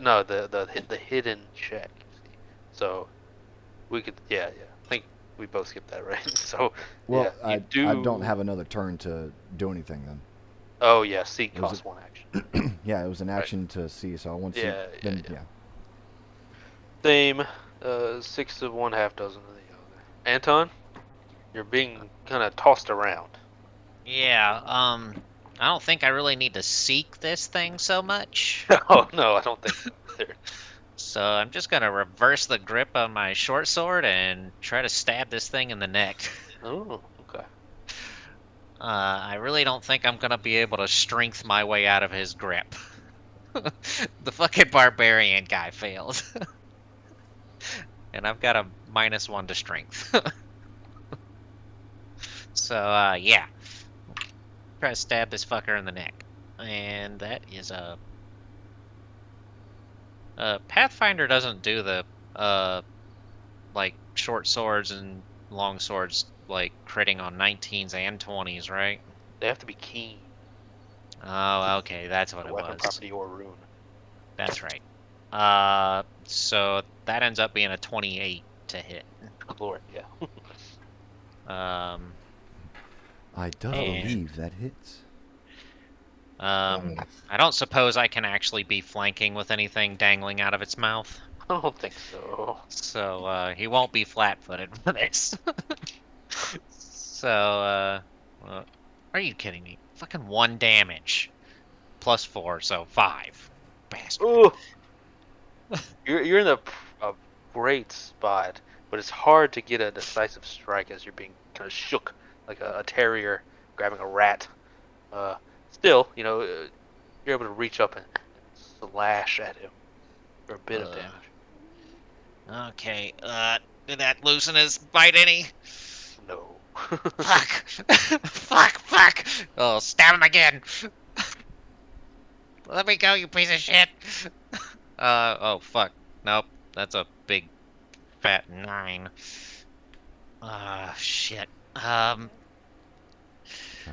Speaker 2: No, the hidden check. So we could I think we both skipped that, right? So yeah,
Speaker 1: Well,
Speaker 2: you
Speaker 1: I don't
Speaker 2: do.
Speaker 1: have another turn to do anything then.
Speaker 2: Oh yeah, C
Speaker 1: It was
Speaker 2: costs 1 action.
Speaker 1: Yeah, it was an
Speaker 2: Right.
Speaker 1: action to see, so I want to see.
Speaker 2: Yeah,
Speaker 1: Then,
Speaker 2: yeah.
Speaker 1: yeah.
Speaker 2: Same. 6 of one, half dozen of the other. Anton, you're being kind of tossed around.
Speaker 5: Yeah, I don't think I really need to seek this thing so much.
Speaker 2: Oh no, I don't think so either.
Speaker 5: So I'm just gonna reverse the grip on my short sword and try to stab this thing in the neck.
Speaker 2: Oh, okay.
Speaker 5: I really don't think I'm gonna be able to strength my way out of his grip. The fucking barbarian guy failed. And I've got a -1 to strength. So, yeah. Try to stab this fucker in the neck. And that is a... Pathfinder doesn't do the, like, short swords and long swords, like, critting on 19s and 20s, right?
Speaker 2: They have to be keen.
Speaker 5: Oh, okay, that's what
Speaker 2: A
Speaker 5: it
Speaker 2: weapon,
Speaker 5: was.
Speaker 2: property, or rune.
Speaker 5: That's right. So that ends up being a 28 to hit.
Speaker 2: Good lord, yeah.
Speaker 5: Um,
Speaker 1: I does
Speaker 5: and
Speaker 1: believe that hits.
Speaker 5: I don't suppose I can actually be flanking with anything dangling out of its mouth.
Speaker 2: I don't think so.
Speaker 5: So he won't be flat-footed for this. So are you kidding me? Fucking 1 damage. +4, so 5. Bastard.
Speaker 2: Ooh, you're in a great spot, but it's hard to get a decisive strike as you're being kind of shook like a terrier grabbing a rat. Still, you're able to reach up and slash at him for a bit of
Speaker 5: Uh,
Speaker 2: damage.
Speaker 5: okay, did that loosen his bite any?
Speaker 2: No.
Speaker 5: Fuck! Fuck! Oh, stab him again! Let me go, you piece of shit! Oh, fuck. Nope, that's a big, fat 9. Shit.
Speaker 1: Trying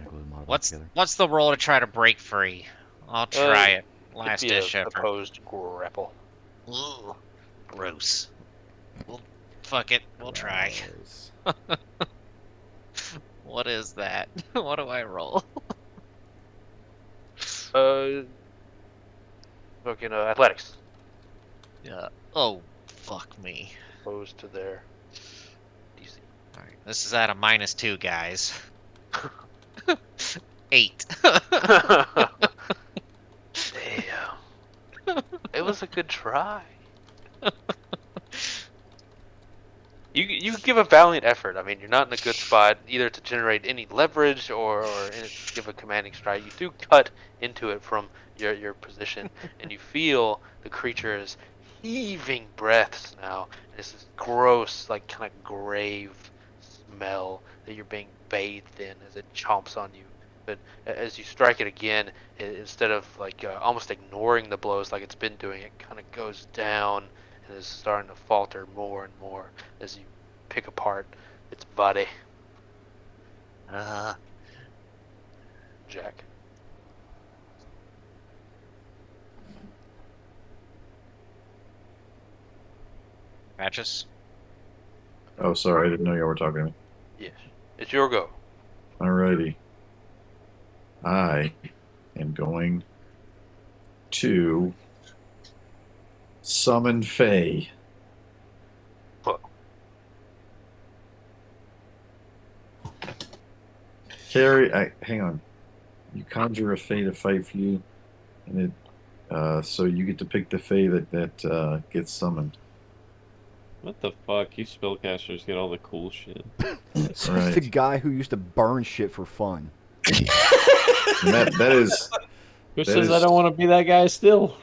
Speaker 1: to glue the model back together.
Speaker 5: What's the roll to try to break free? I'll try it.
Speaker 2: It'd
Speaker 5: Last
Speaker 2: be a
Speaker 5: ditch effort.
Speaker 2: opposed grapple.
Speaker 5: Ugh, gross. Well, fuck it, we'll try.
Speaker 1: Gross.
Speaker 5: What is that? What do I roll?
Speaker 2: Fucking athletics.
Speaker 5: Yeah. Oh, fuck me.
Speaker 2: Opposed to their DC.
Speaker 5: Alright, this is at a -2, guys. 8.
Speaker 2: Damn. It was a good try. You give a valiant effort. I mean, you're not in a good spot either to generate any leverage or give a commanding strike. You do cut into it from your position, and you feel the creature is heaving breaths now. And it's this gross, like kind of grave smell that you're being bathed in as it chomps on you. But as you strike it again, instead of like almost ignoring the blows like it's been doing, it kind of goes down and is starting to falter more and more as you pick apart its body. Jack.
Speaker 4: Patches.
Speaker 3: Oh, sorry, I didn't know you were talking to me.
Speaker 2: Yes. It's your go.
Speaker 3: Alrighty. I am going to summon Faye.
Speaker 2: Huh.
Speaker 3: Hang on. You conjure a Fae to fight for you, and so you get to pick the Fae that gets summoned.
Speaker 6: What the fuck? You spellcasters get all the cool shit.
Speaker 1: It's
Speaker 3: Right.
Speaker 1: the guy who used to burn shit for fun.
Speaker 3: And that is
Speaker 6: Who
Speaker 3: That
Speaker 6: says I
Speaker 3: is-
Speaker 6: don't want to be that guy still?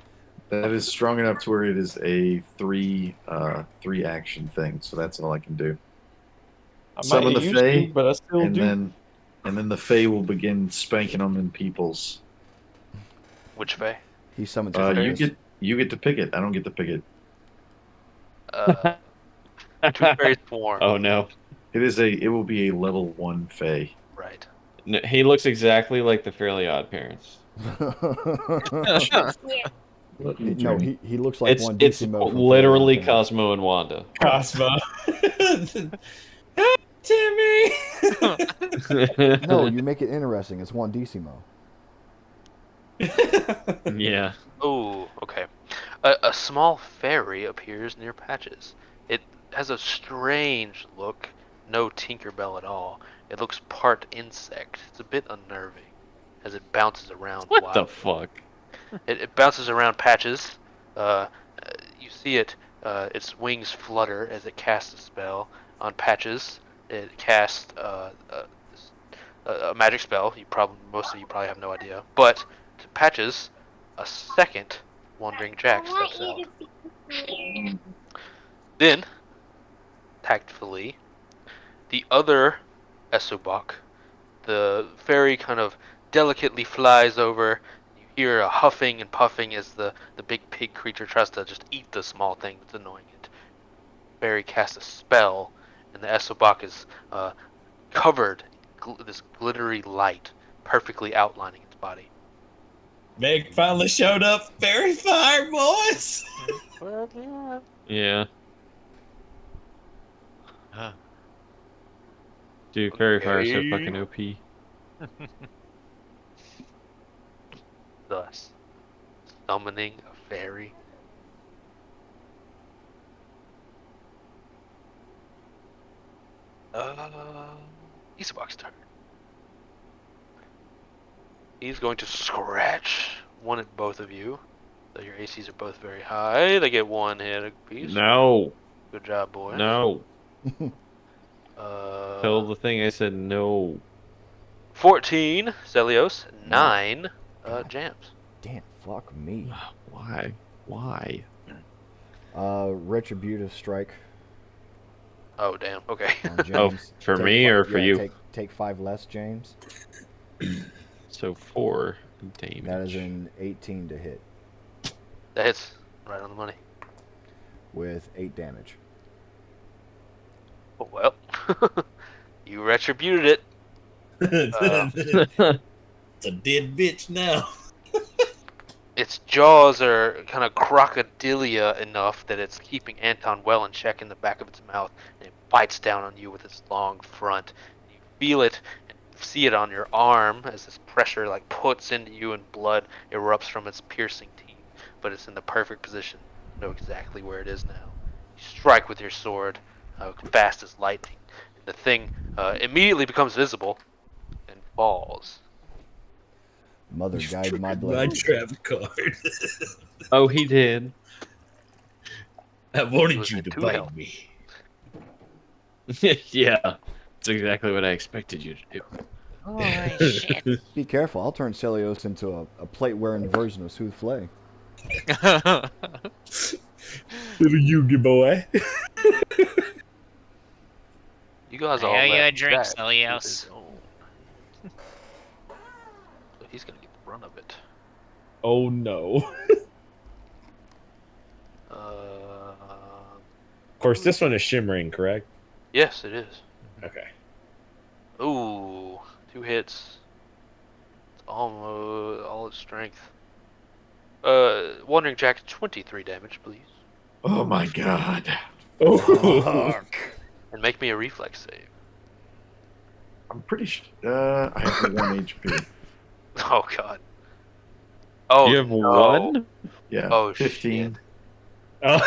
Speaker 3: strong enough to where it is a three action thing. So that's all I can do.
Speaker 6: I
Speaker 3: Summon
Speaker 6: might
Speaker 3: the
Speaker 6: used
Speaker 3: Fae,
Speaker 6: to, but I still
Speaker 3: and
Speaker 6: do.
Speaker 3: then the Fae will begin spanking them in peoples.
Speaker 2: Which Fae?
Speaker 1: He summons
Speaker 3: You get to pick it. I don't get to pick it.
Speaker 2: Two fairies swarm.
Speaker 6: Oh no.
Speaker 3: It will be a level 1 Fae.
Speaker 2: Right.
Speaker 6: No, he looks exactly like the Fairly Odd Parents.
Speaker 1: No, he looks like
Speaker 6: It's
Speaker 1: one
Speaker 6: it's
Speaker 1: Decimo from
Speaker 6: literally
Speaker 1: Fairly Odd Parents.
Speaker 6: Cosmo and Wanda.
Speaker 7: Cosmo. Timmy.
Speaker 1: No, you make it interesting. It's one Decimo.
Speaker 6: Yeah.
Speaker 2: Oh, okay. A small fairy appears near Patches. It has a strange look, no Tinkerbell at all. It looks part insect. It's a bit unnerving as it bounces around
Speaker 6: What
Speaker 2: wildly.
Speaker 6: the fuck?
Speaker 2: It bounces around Patches. You see it. Its wings flutter as it casts a spell on Patches. It casts a magic spell. Most of you probably have no idea. But to Patches, a second Wandering Jack steps out. Then, tactfully, the other Esobok, the fairy, kind of delicately flies over. You hear a huffing and puffing as the big pig creature tries to just eat the small thing that's annoying it. Fairy casts a spell, and the Esobok is covered in this glittery light, perfectly outlining its body.
Speaker 7: Meg finally showed up. Fairy fire, boys.
Speaker 6: Yeah.
Speaker 4: Huh.
Speaker 6: Dude, Fairy Fire is so
Speaker 2: Okay.
Speaker 6: fucking OP.
Speaker 2: Thus, summoning a fairy. Esobok's turn. He's going to scratch one at both of you. So your ACs are both very high. They get one hit apiece.
Speaker 6: No.
Speaker 2: Good job, boys.
Speaker 6: No. Tell the thing I said no.
Speaker 2: 14, Celios. 9, Jams.
Speaker 1: Damn, fuck me.
Speaker 6: Why? Why?
Speaker 1: Retributive strike
Speaker 2: Oh, damn. Okay.
Speaker 1: on James.
Speaker 6: For me or for you?
Speaker 1: Take 5 less, James.
Speaker 6: So 4 damage.
Speaker 1: That is an 18 to hit
Speaker 2: That hits right on the money.
Speaker 1: with 8 damage.
Speaker 2: Oh, well. You retributed it.
Speaker 7: It's a dead bitch now.
Speaker 2: Its jaws are kind of crocodilia enough that it's keeping Anton well in check in the back of its mouth, and it bites down on you with its long front. You feel it and see it on your arm as this pressure like puts into you and blood erupts from its piercing teeth, but it's in the perfect position. You know exactly where it is now. You strike with your sword, fast as lightning. The thing immediately becomes visible and falls.
Speaker 1: Mother guide my
Speaker 7: My
Speaker 1: blade.
Speaker 7: trap card.
Speaker 6: Oh, he did.
Speaker 7: I wanted
Speaker 2: Was
Speaker 7: you
Speaker 2: it
Speaker 7: to
Speaker 2: too
Speaker 7: bite
Speaker 2: healthy?
Speaker 7: me.
Speaker 6: Yeah, that's exactly what I expected you to do.
Speaker 5: Holy shit.
Speaker 1: Be careful, I'll turn Celios into a plate-wearing version of Sooth Flay.
Speaker 7: Little Yugi boy.
Speaker 2: You guys
Speaker 5: I
Speaker 2: all
Speaker 5: owe you a
Speaker 2: left
Speaker 5: drink,
Speaker 2: Jack to
Speaker 5: Celios.
Speaker 2: his own. So he's gonna get the brunt of it.
Speaker 7: Oh no. Of course, this one is shimmering, correct?
Speaker 2: Yes, it is.
Speaker 7: Okay.
Speaker 2: Ooh, 2 hits. It's almost all its strength. Wandering Jack, 23 damage, please.
Speaker 3: Oh my god.
Speaker 7: Oh.
Speaker 1: Fuck.
Speaker 2: And make me a reflex save.
Speaker 3: I'm pretty sure. I have 1 HP.
Speaker 2: Oh god. Oh
Speaker 6: You have
Speaker 2: no.
Speaker 6: 1?
Speaker 3: Yeah.
Speaker 2: Oh
Speaker 3: 15.
Speaker 2: shit.
Speaker 7: Oh.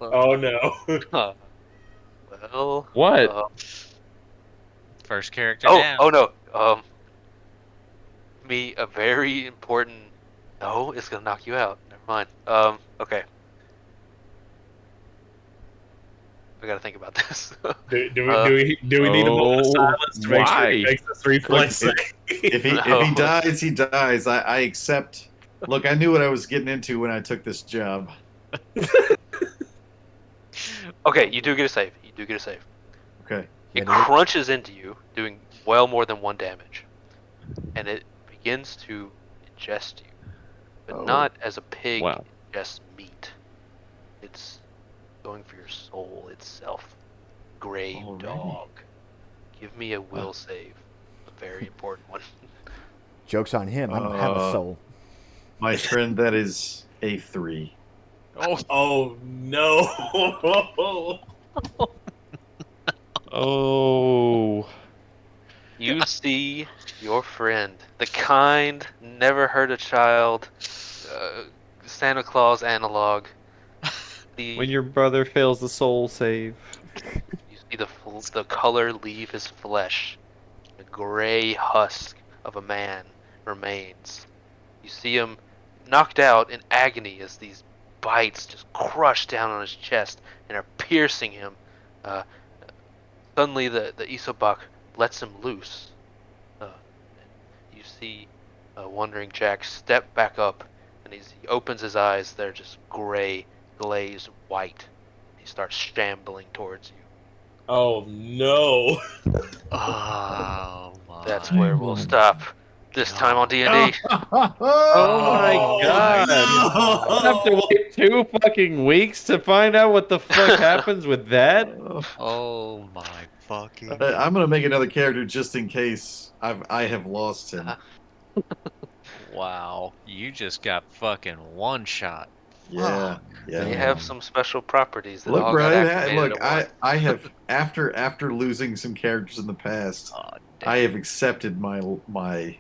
Speaker 7: Oh no.
Speaker 2: Well.
Speaker 6: What?
Speaker 5: First character down.
Speaker 2: Oh no. Me a very important. No, it's gonna knock you out. Never mind. Okay. I gotta think about this.
Speaker 7: Do we need a moment of
Speaker 6: Oh,
Speaker 7: silence to make sure he
Speaker 6: why?
Speaker 7: makes this reflex?
Speaker 3: Look, if he
Speaker 2: No.
Speaker 3: dies, he dies. I accept. Look, I knew what I was getting into when I took this job.
Speaker 2: Okay, you do get a save. You do get a save.
Speaker 3: Okay.
Speaker 2: It
Speaker 1: Yeah,
Speaker 2: crunches into you, doing well more than 1 damage, and it begins to ingest you, but
Speaker 3: Oh.
Speaker 2: not as a pig
Speaker 6: Wow.
Speaker 2: ingests meat. It's going for your soul itself. Gray
Speaker 3: Already?
Speaker 2: dog. Give me a will save. A very important one.
Speaker 1: Joke's on him, I don't have a soul.
Speaker 3: My friend, that is a 3.
Speaker 7: Oh no.
Speaker 6: Oh.
Speaker 2: You see your friend, the kind, never hurt a child, Santa Claus analog.
Speaker 6: When your brother fails the soul save.
Speaker 2: You see the color leave his flesh. The gray husk of a man remains. You see him knocked out in agony as these bites just crush down on his chest and are piercing him. Suddenly, the Isobak lets him loose. And you see Wandering Jack step back up, and he opens his eyes. They're just gray, glazed white. He starts shambling towards you.
Speaker 7: Oh no.
Speaker 5: Oh my.
Speaker 2: That's where we'll stop this time on D&D.
Speaker 6: Oh my god.
Speaker 7: no.
Speaker 6: I have to wait 2 fucking weeks to find out what the fuck happens with that?
Speaker 5: Oh my fucking.
Speaker 3: I'm gonna make another character just in case I have lost him.
Speaker 5: Wow. You just got fucking one shot.
Speaker 3: Yeah, yeah.
Speaker 2: They
Speaker 3: man.
Speaker 2: have some special properties that
Speaker 3: Look,
Speaker 2: all got
Speaker 3: Brian.
Speaker 2: activated
Speaker 3: Look,
Speaker 2: at once.
Speaker 3: I have after losing some characters in the past,
Speaker 5: Oh,
Speaker 3: I
Speaker 5: damn.
Speaker 3: have accepted my life.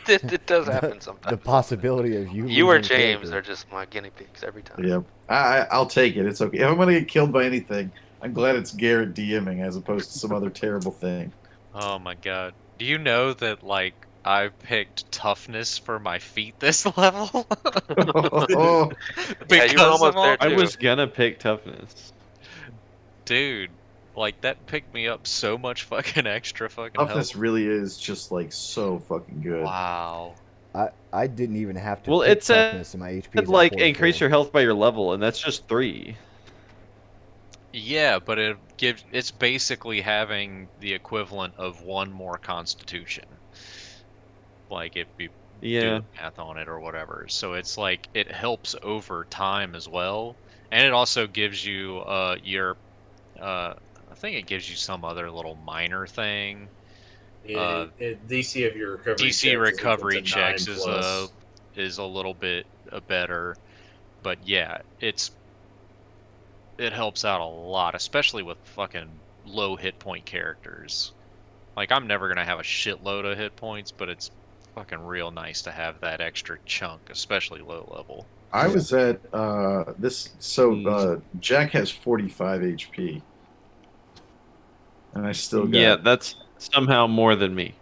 Speaker 2: It does happen sometimes.
Speaker 1: The possibility of you
Speaker 2: You or
Speaker 1: losing a
Speaker 2: James
Speaker 1: character.
Speaker 2: are just my guinea pigs every time.
Speaker 3: Yep. I'll take it. It's okay. If I'm gonna get killed by anything, I'm glad it's Garrett DMing as opposed to some other terrible thing.
Speaker 4: Oh my god. Do you know that, like, I picked toughness for my feet this level?
Speaker 3: Oh,
Speaker 2: Yeah, you were
Speaker 4: Because
Speaker 2: almost
Speaker 4: of all
Speaker 2: there
Speaker 6: I
Speaker 2: too.
Speaker 6: was gonna pick toughness.
Speaker 4: Dude, like, that picked me up so much fucking extra fucking
Speaker 3: toughness
Speaker 4: health.
Speaker 3: really is just like so fucking good.
Speaker 4: Wow.
Speaker 1: I didn't even have to
Speaker 6: Well,
Speaker 1: pick
Speaker 6: it said,
Speaker 1: toughness, and my HP is at
Speaker 6: like,
Speaker 1: 44.
Speaker 6: increase your health by your level, and that's just 3.
Speaker 4: Yeah, but it's basically having the equivalent of 1 more constitution. Like, if you do
Speaker 6: Yeah.
Speaker 4: the math on it or whatever. So it's like it helps over time as well. And it also gives you your I think it gives you some other little minor thing.
Speaker 7: DC of your recovery
Speaker 4: DC
Speaker 7: checks
Speaker 4: recovery
Speaker 7: is equal to 9
Speaker 4: checks
Speaker 7: plus.
Speaker 4: is a little bit better. But yeah, it helps out a lot, especially with fucking low hit point characters. Like, I'm never gonna have a shitload of hit points, but it's fucking real nice to have that extra chunk, especially low level.
Speaker 3: I
Speaker 1: Yeah.
Speaker 3: was at this. So Jack has 45 HP, and I still got
Speaker 6: Yeah, that's somehow more than me.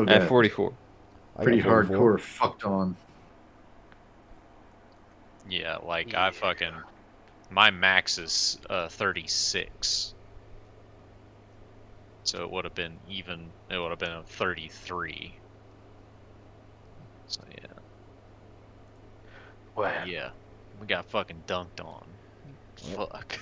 Speaker 6: At 44.
Speaker 1: I got
Speaker 3: pretty
Speaker 1: 44.
Speaker 3: hardcore fucked on.
Speaker 4: Yeah, like
Speaker 2: Yeah.
Speaker 4: my max is 36. So it would have been a 33. So yeah.
Speaker 2: Well,
Speaker 4: Yeah. We got fucking dunked on.
Speaker 1: Well,
Speaker 4: Fuck.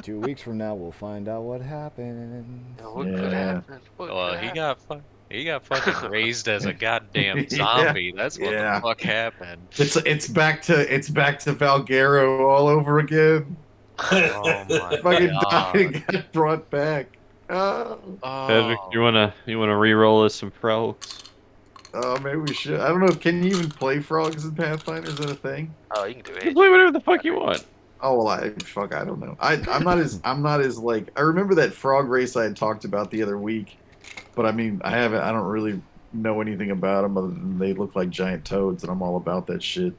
Speaker 1: 2 weeks from now, we'll find out what happened.
Speaker 2: what could
Speaker 3: Yeah.
Speaker 2: happen? What
Speaker 4: Well,
Speaker 2: could
Speaker 4: he
Speaker 2: happen?
Speaker 4: got fucking raised as a goddamn
Speaker 3: Yeah,
Speaker 4: zombie. That's what the
Speaker 3: yeah.
Speaker 4: fuck happened.
Speaker 3: It's back to Valgero all over again.
Speaker 2: Oh my
Speaker 3: Fucking died
Speaker 4: God.
Speaker 3: and got brought back. Oh,
Speaker 6: Patrick,
Speaker 4: Oh.
Speaker 6: you wanna re-roll us some frogs?
Speaker 3: oh, maybe we should. I don't know. Can you even play frogs in Pathfinder? Is that a thing?
Speaker 2: Oh, you can do
Speaker 6: You can
Speaker 2: it.
Speaker 6: play whatever the fuck you want.
Speaker 3: Oh well, I don't know. I'm not as like I remember that frog race I had talked about the other week, but I mean I don't really know anything about them other than they look like giant toads, and I'm all about that shit.